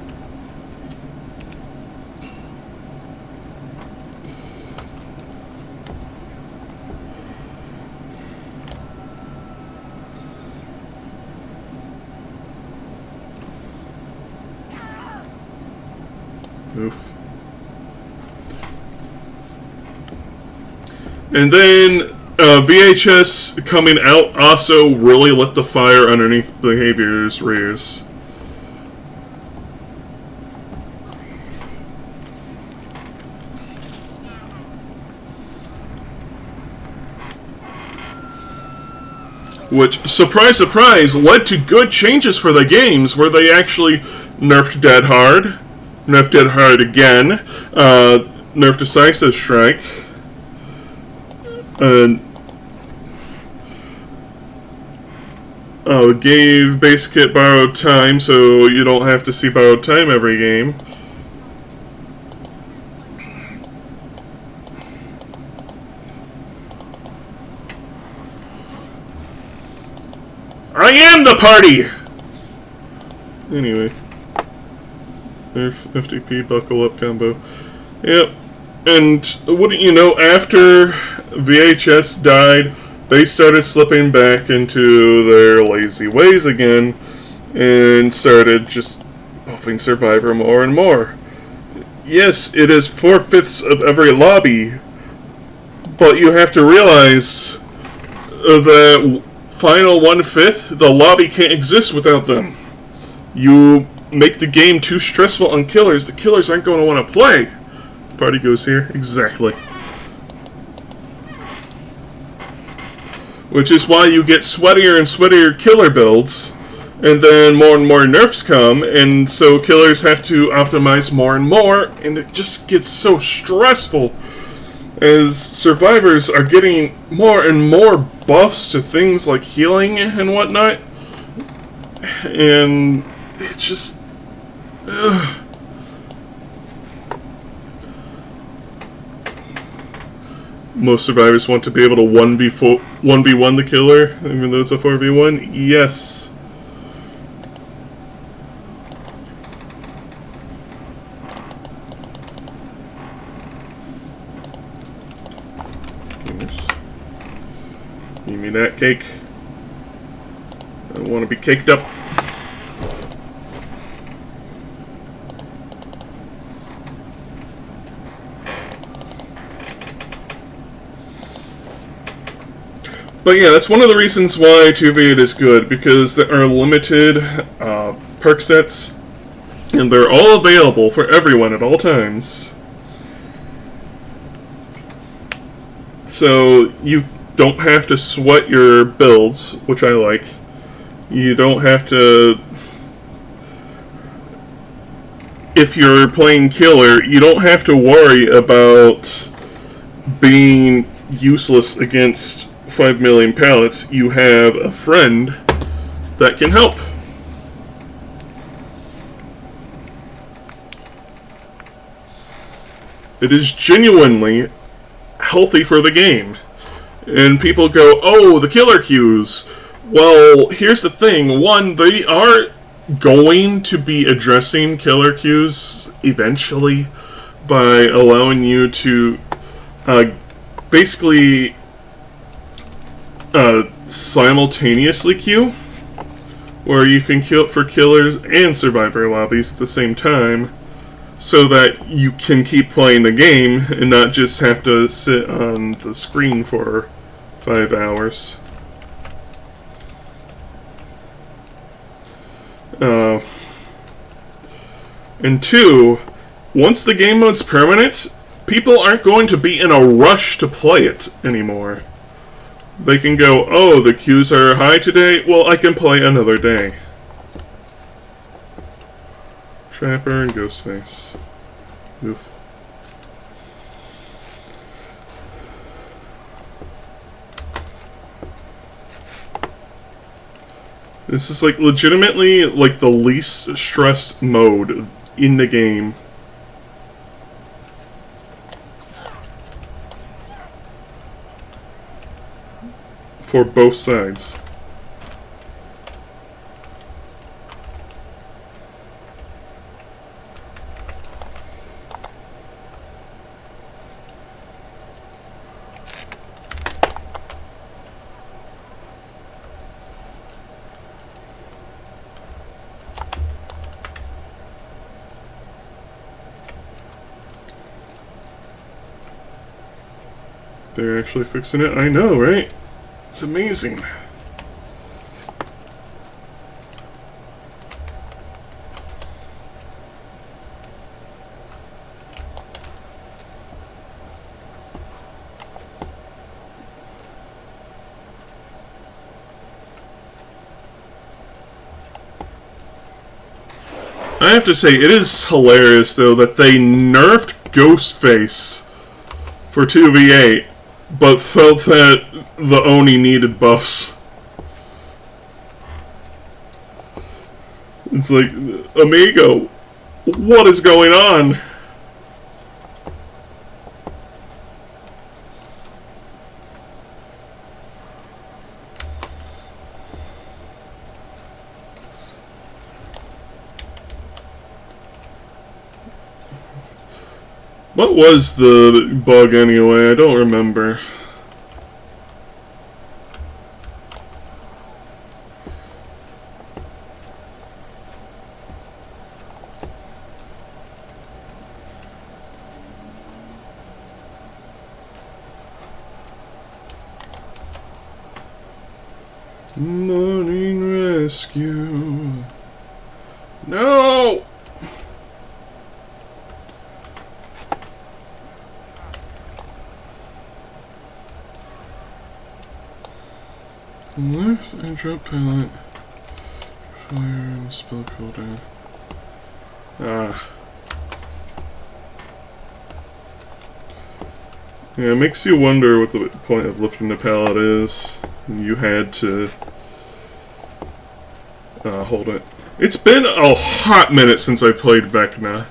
Oof. And then VHS coming out also really lit the fire underneath Behavior's rears. Which, surprise, surprise, led to good changes for the games, where they actually nerfed Dead Hard, nerfed Dead Hard again, nerfed Decisive Strike, gave base kit borrowed time, so you don't have to see borrowed time every game. I am the party! Anyway. Nerf FTP buckle up combo. Yep. And wouldn't you know, after VHS died, they started slipping back into their lazy ways again and started just buffing Survivor more and more. Yes, it is 4/5 of every lobby, but you have to realize that final 1/5, the lobby can't exist without them. You make the game too stressful on killers, the killers aren't going to want to play. Party goes here. Exactly. Which is why you get sweatier and sweatier killer builds, and then more and more nerfs come, and so killers have to optimize more and more, and it just gets so stressful as survivors are getting more and more buffs to things like healing and whatnot, and it's just... ugh. Most survivors want to be able to 1v1 the killer, even though it's a 4v1. Yes. Give me that cake. I want to be caked up. But yeah, that's one of the reasons why 2v8 is good, because there are limited perk sets, and they're all available for everyone at all times. So you don't have to sweat your builds, which I like. You don't have to... if you're playing killer, you don't have to worry about being useless against 5 million pallets. You have a friend that can help. It is genuinely healthy for the game. And people go, oh, the killer queues. Well, here's the thing. One, they are going to be addressing killer queues eventually by allowing you to basically simultaneously queue, where you can queue up for killers and survivor lobbies at the same time, so that you can keep playing the game and not just have to sit on the screen for 5 hours. And two, once the game mode's permanent, people aren't going to be in a rush to play it anymore. They can go, oh, the queues are high today, well, I can play another day. Trapper and Ghostface. Oof. This is like legitimately like the least stressed mode in the game. For both sides. They're actually fixing it? I know, right? It's amazing. I have to say, it is hilarious, though, that they nerfed Ghostface for 2v8, but felt that the Oni needed buffs. It's like, amigo, what is going on? What was the bug anyway? I don't remember. Morning rescue. No! Left and drop pallet. Fire and spell cooldown. Ah. Yeah, it makes you wonder what the point of lifting the pallet is. You had to hold it. It's been a hot minute since I played Vecna.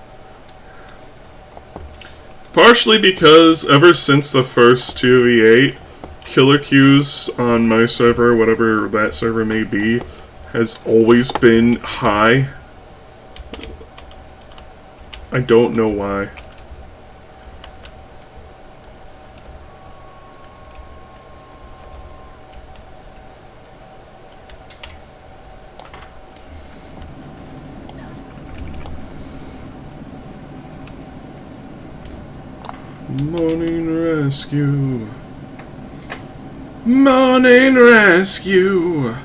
Partially because ever since the first 2v8, killer queues on my server, whatever that server may be, has always been high. I don't know why. Morning rescue. Morning rescue.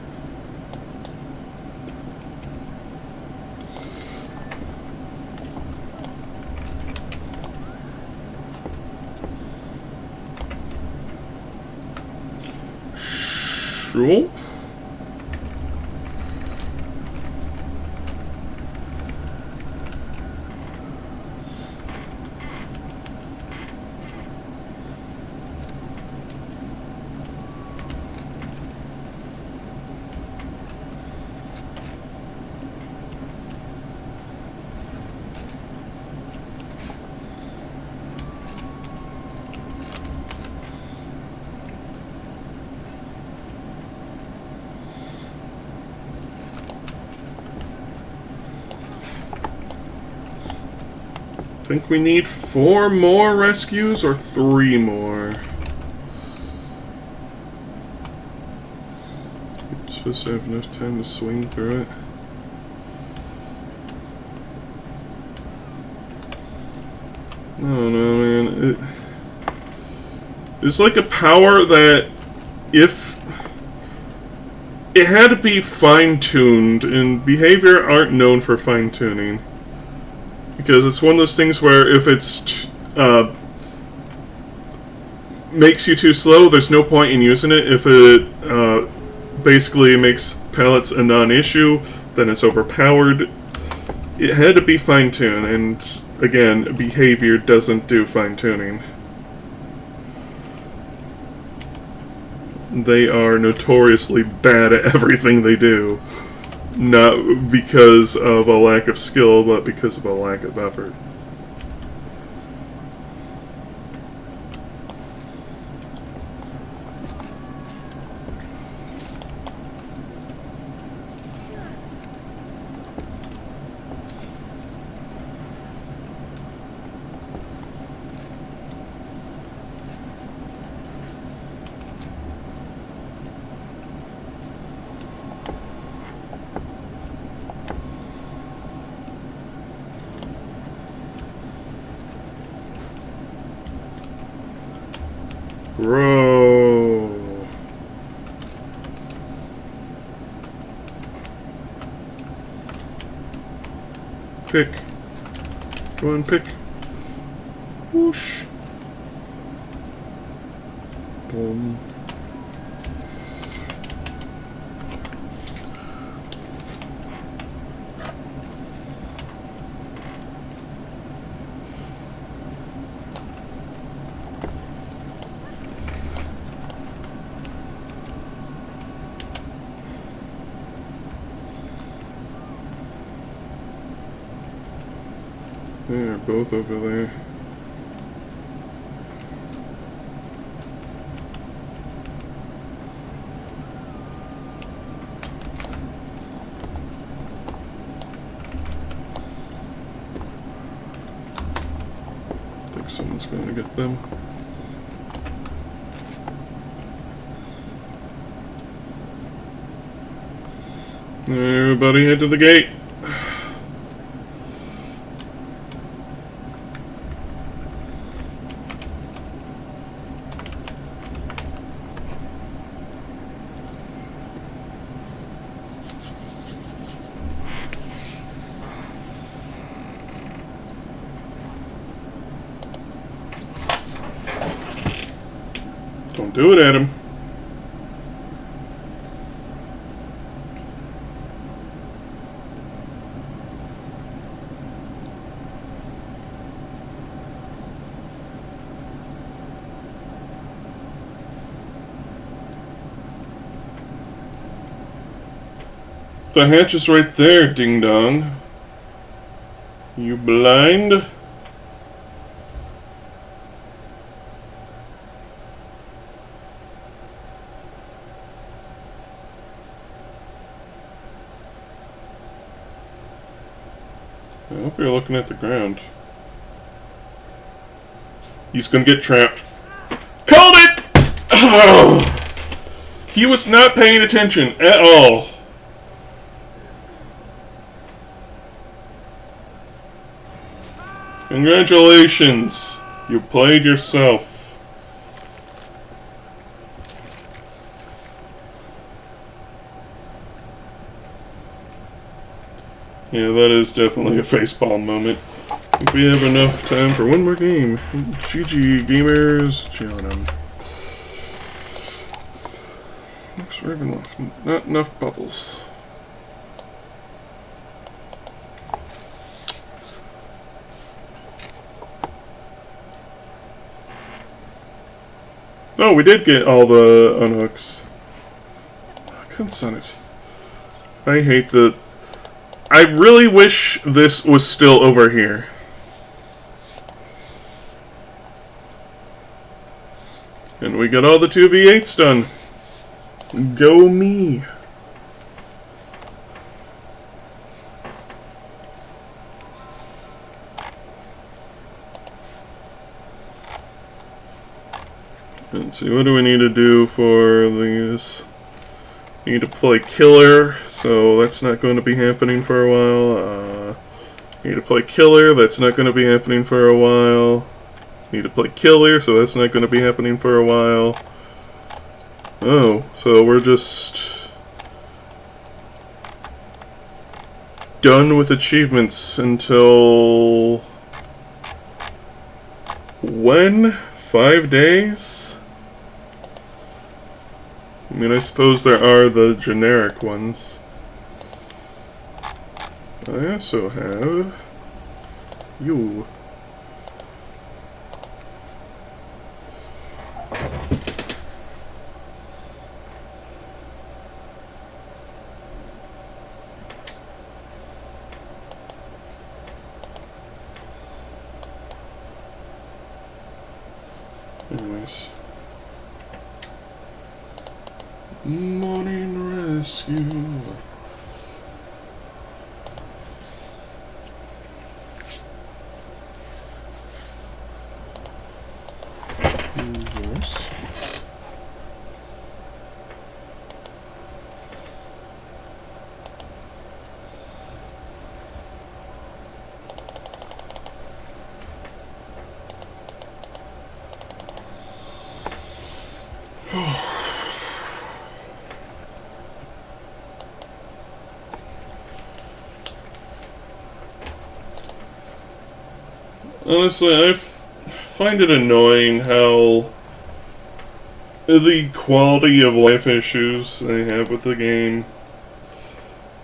Sure. I think we need 4 more rescues or 3 more. I'm supposed to have enough time to swing through it. I don't know, man. It's like a power that if it had to be fine-tuned, and behavior aren't known for fine-tuning. Because it's one of those things where if it's makes you too slow, there's no point in using it. If it basically makes pellets a non-issue, then it's overpowered. It had to be fine-tuned, and again, behavior doesn't do fine-tuning. They are notoriously bad at everything they do. Not because of a lack of skill, but because of a lack of effort. Bro. Pick. Go on, pick. Whoosh. Boom. They're both over there. I think someone's going to get them. Everybody head to the gate. Don't do it, Adam. The hatch is right there, ding dong. You blind? I hope you're looking at the ground. He's gonna get trapped. Called it! Oh, he was not paying attention at all. Congratulations! You played yourself. Yeah, that is definitely a facepalm moment. I think we have enough time for one more game. GG, gamers. Chilling them. Looks Ravenloft. Not enough bubbles. Oh, we did get all the unhooks. Consented. I hate the... I really wish this was still over here. And we got all the 2v8s done. Go me. Let's see, what do we need to do for these? Need to play killer, so that's not going to be happening for a while. Need to play killer, that's not going to be happening for a while. Need to play killer, so that's not going to be happening for a while. Oh, so we're just done with achievements until when? 5 days? mean, I suppose there are the generic ones. I also have you. Anyways. Morning rescue. Yes. Honestly, I find it annoying how the quality of life issues they have with the game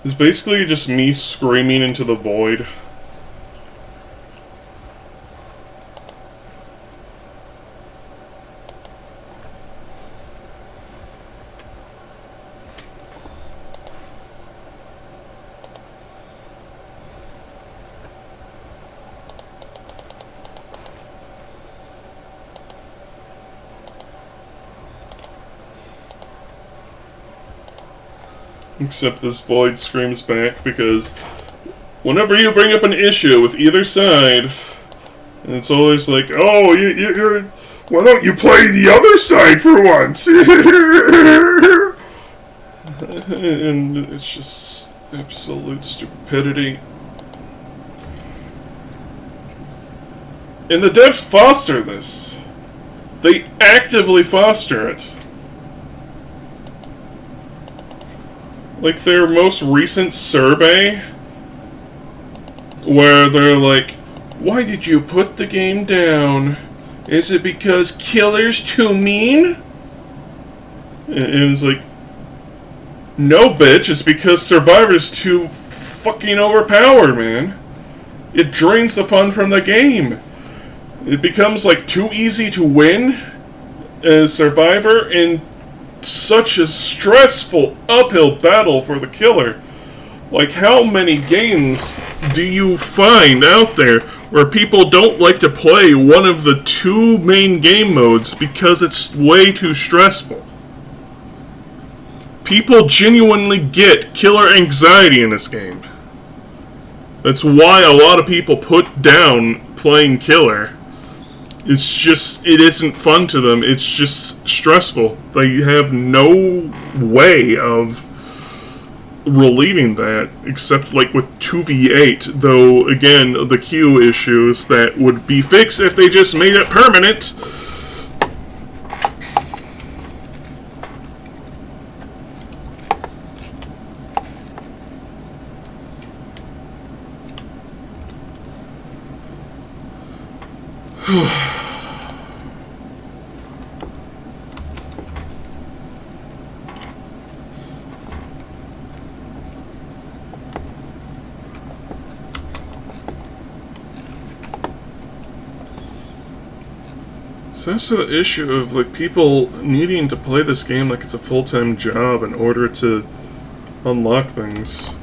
is basically just me screaming into the void. Except this void screams back because whenever you bring up an issue with either side, it's always like, oh, you're why don't you play the other side for once? And it's just absolute stupidity. And the devs foster this. They actively foster it. Like their most recent survey, where they're like, why did you put the game down? Is it because killer's too mean? And it's like, no bitch, it's because Survivor's too fucking overpowered, man. It drains the fun from the game. It becomes like too easy to win as Survivor, and such a stressful uphill battle for the killer. Like, how many games do you find out there where people don't like to play one of the two main game modes because it's way too stressful? People genuinely get killer anxiety in this game. That's why a lot of people put down playing killer. It's just, it isn't fun to them. It's just stressful. They have no way of relieving that, except like with 2v8. Though, again, the queue issues that would be fixed if they just made it permanent. So that's the issue of like people needing to play this game like it's a full-time job in order to unlock things.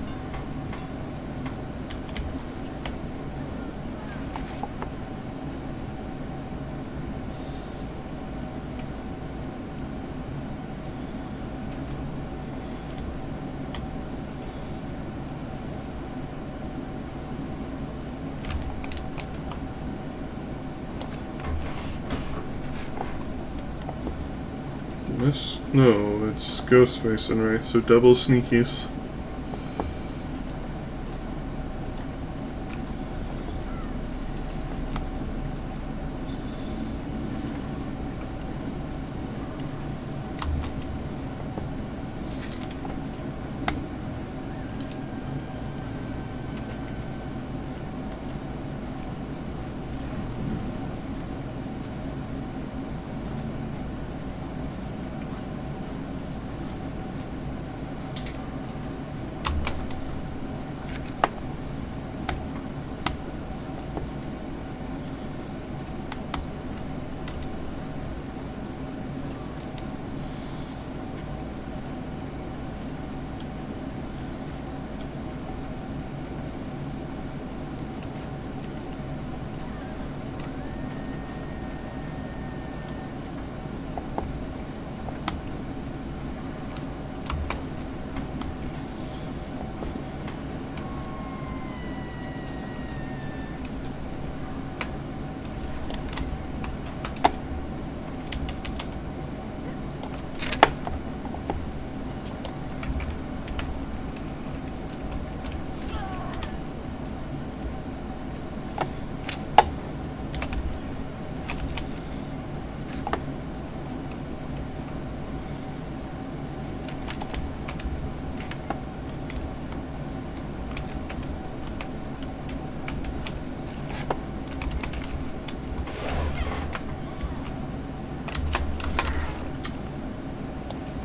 No, it's Ghost Mason, right? So double sneakies.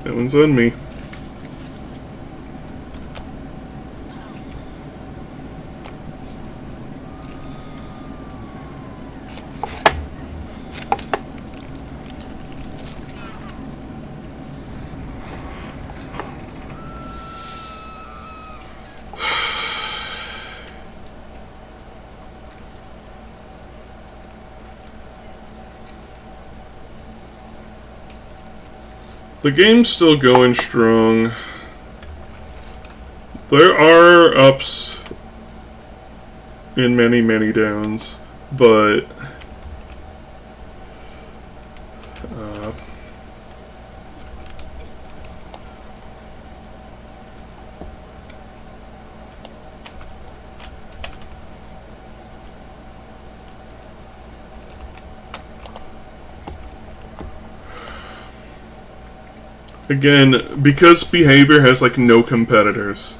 That one's on me. The game's still going strong. There are ups and many, many downs, but again, because Behavior has like no competitors,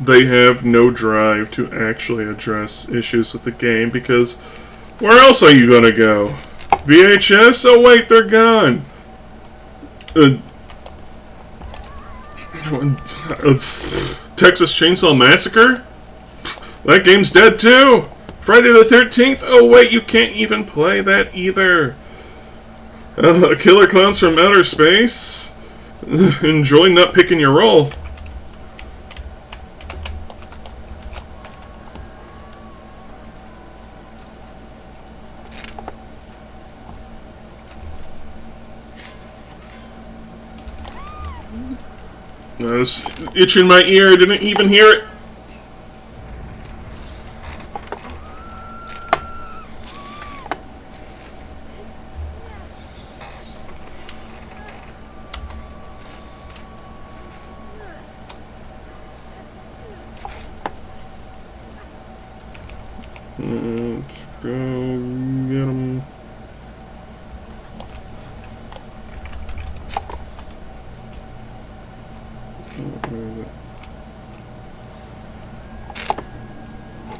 they have no drive to actually address issues with the game, because where else are you gonna go? VHS? Oh wait, they're gone. Texas Chainsaw Massacre? That game's dead too! Friday the 13th? Oh wait, you can't even play that either. Killer Clowns from Outer Space? Enjoy not picking your role. I was itching my ear, I didn't even hear it. Let's go get him.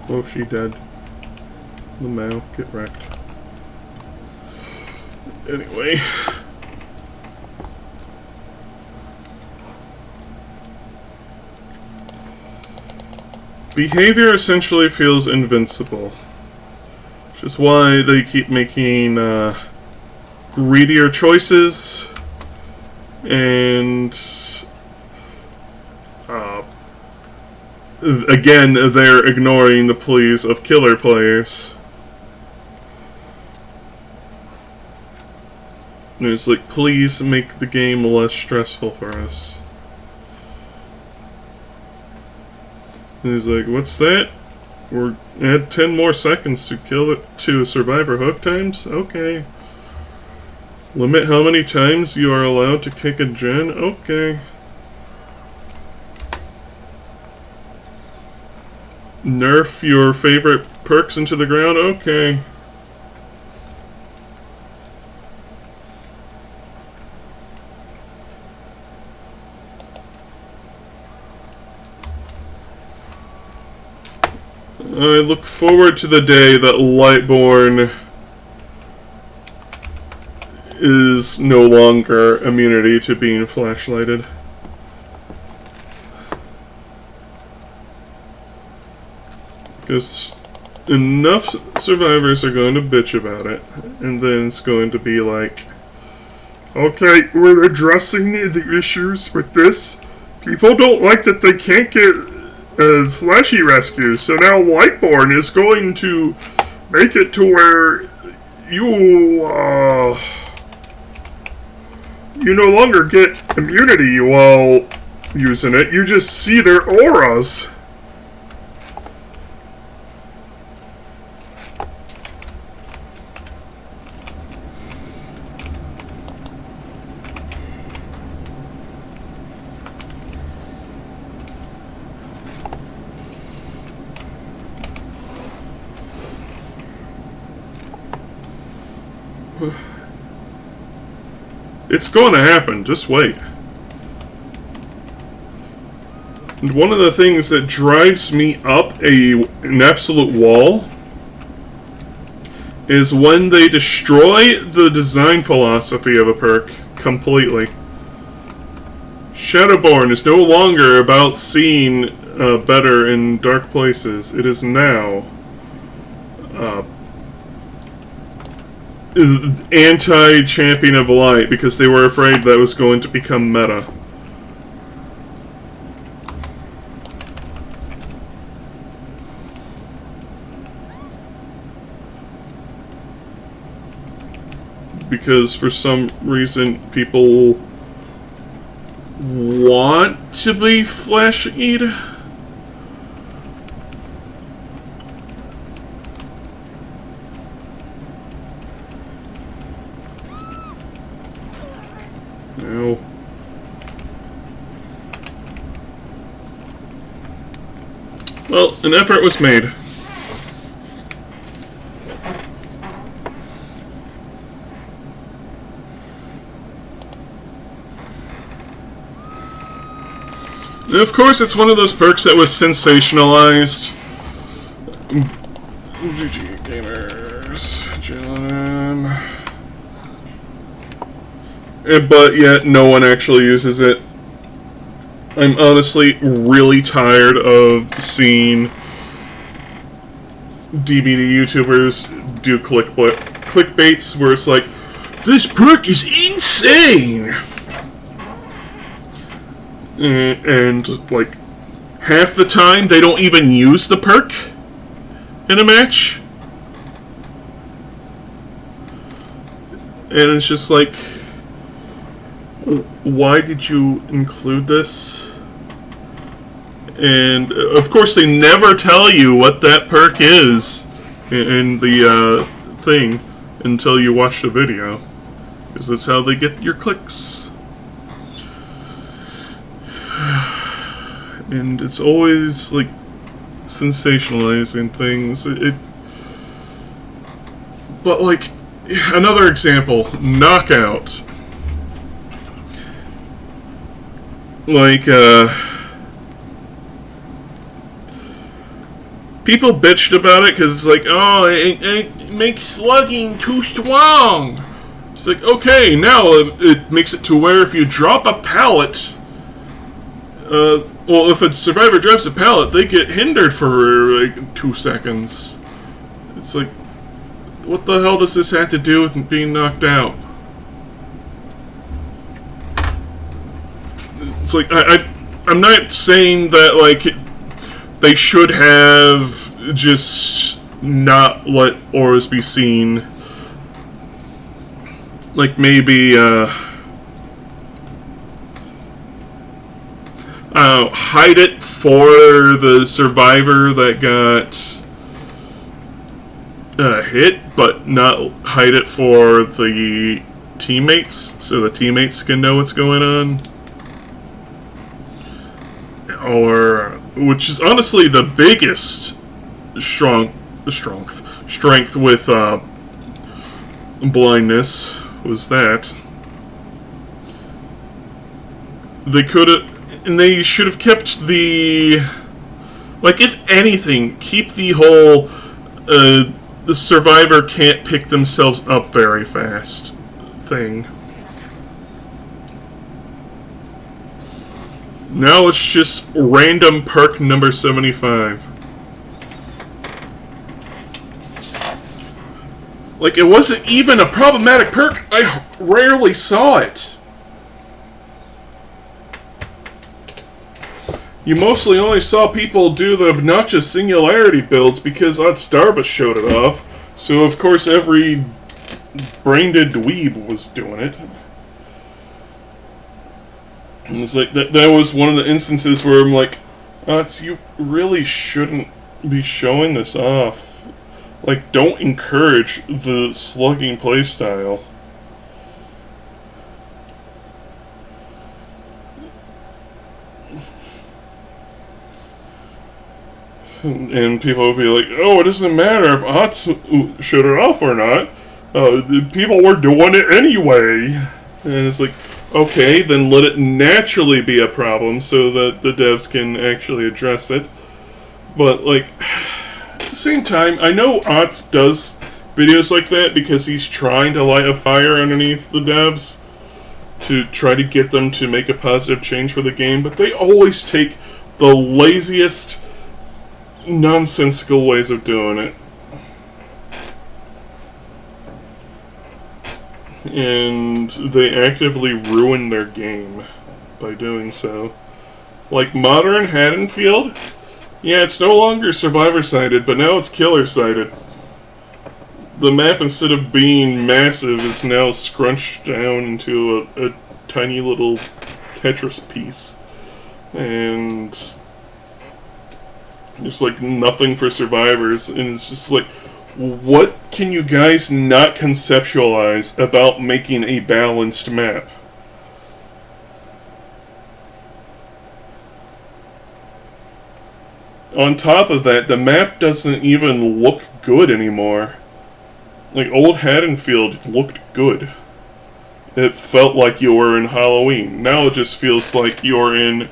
Oh, she dead. Lamau, get wrecked. Anyway. Behavior essentially feels invincible. Which is why they keep making greedier choices and again, they're ignoring the pleas of killer players. And it's like, please make the game less stressful for us. And he's like, what's that? We're add 10 more seconds to kill it to survivor hook times? Okay. Limit how many times you are allowed to kick a gen? Okay. Nerf your favorite perks into the ground? Okay. I look forward to the day that Lightborn is no longer immunity to being flashlighted. Because enough survivors are going to bitch about it, and then it's going to be like, okay, we're addressing the issues with this. People don't like that they can't get flashy rescue, so now Lightborn is going to make it to where you no longer get immunity while using it, you just see their auras. It's going to happen, just wait. And one of the things that drives me up an absolute wall is when they destroy the design philosophy of a perk completely. Shadowborn is no longer about seeing better in dark places. It is now anti-champion of light because they were afraid that was going to become meta. Because for some reason people want to be flesh-eated. No. Well, an effort was made. And of course, it's one of those perks that was sensationalized. GG Gamers, John. But yet, no one actually uses it. I'm honestly really tired of seeing DBD YouTubers do clickbaits where it's like, this perk is insane! And like, half the time they don't even use the perk in a match. And it's just like, why did you include this? And of course they never tell you what that perk is in the thing until you watch the video, because that's how they get your clicks. And it's always like sensationalizing things. But like, another example, Knockout. Like, people bitched about it because it's like, oh, it makes slugging too strong. It's like, okay, now it makes it to where if you drop a pallet, well, if a survivor drops a pallet, they get hindered for like 2 seconds. It's like, what the hell does this have to do with being knocked out? It's like, I'm not saying that, like, they should have just not let auras be seen. Like, maybe, hide it for the survivor that got hit, but not hide it for the teammates, so the teammates can know what's going on. Or, which is honestly the biggest strength with blindness, was that they could have. And they should have kept the... Like, if anything, keep the whole... the survivor can't pick themselves up very fast thing. Now it's just random perk number 75. Like, it wasn't even a problematic perk. I rarely saw it. You mostly only saw people do the obnoxious singularity builds because Starva showed it off. So of course every brain-dead dweeb was doing it. And it's like, that was one of the instances where I'm like, you really shouldn't be showing this off. Like, don't encourage the slugging playstyle. And people would be like, oh, it doesn't matter if Ots showed it off or not. The people were doing it anyway. And it's like, okay, then let it naturally be a problem so that the devs can actually address it. But, like, at the same time, I know Ots does videos like that because he's trying to light a fire underneath the devs. to try to get them to make a positive change for the game, but they always take the laziest, nonsensical ways of doing it. And they actively ruin their game by doing so. Like modern Haddonfield, yeah, it's no longer survivor-sided, but now it's killer-sided. The map, instead of being massive, is now scrunched down into a tiny little Tetris piece. And there's like nothing for survivors, and it's just like, what can you guys not conceptualize about making a balanced map? On top of that, the map doesn't even look good anymore. Like, old Haddonfield looked good. It felt like you were in Halloween. Now it just feels like you're in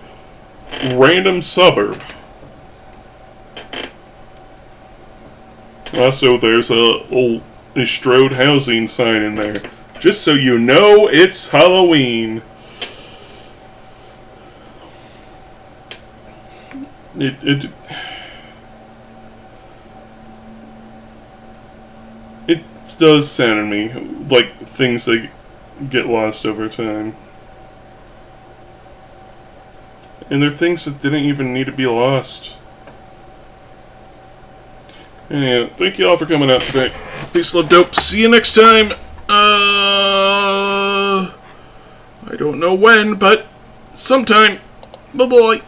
random suburb. Also, there's a Strode housing sign in there. Just so you know it's Halloween. It does sadden me, like things that get lost over time. And they're things that didn't even need to be lost. Anyway, thank you all for coming out today. Peace, love, dope. See you next time. I don't know when, but sometime. Bye-bye.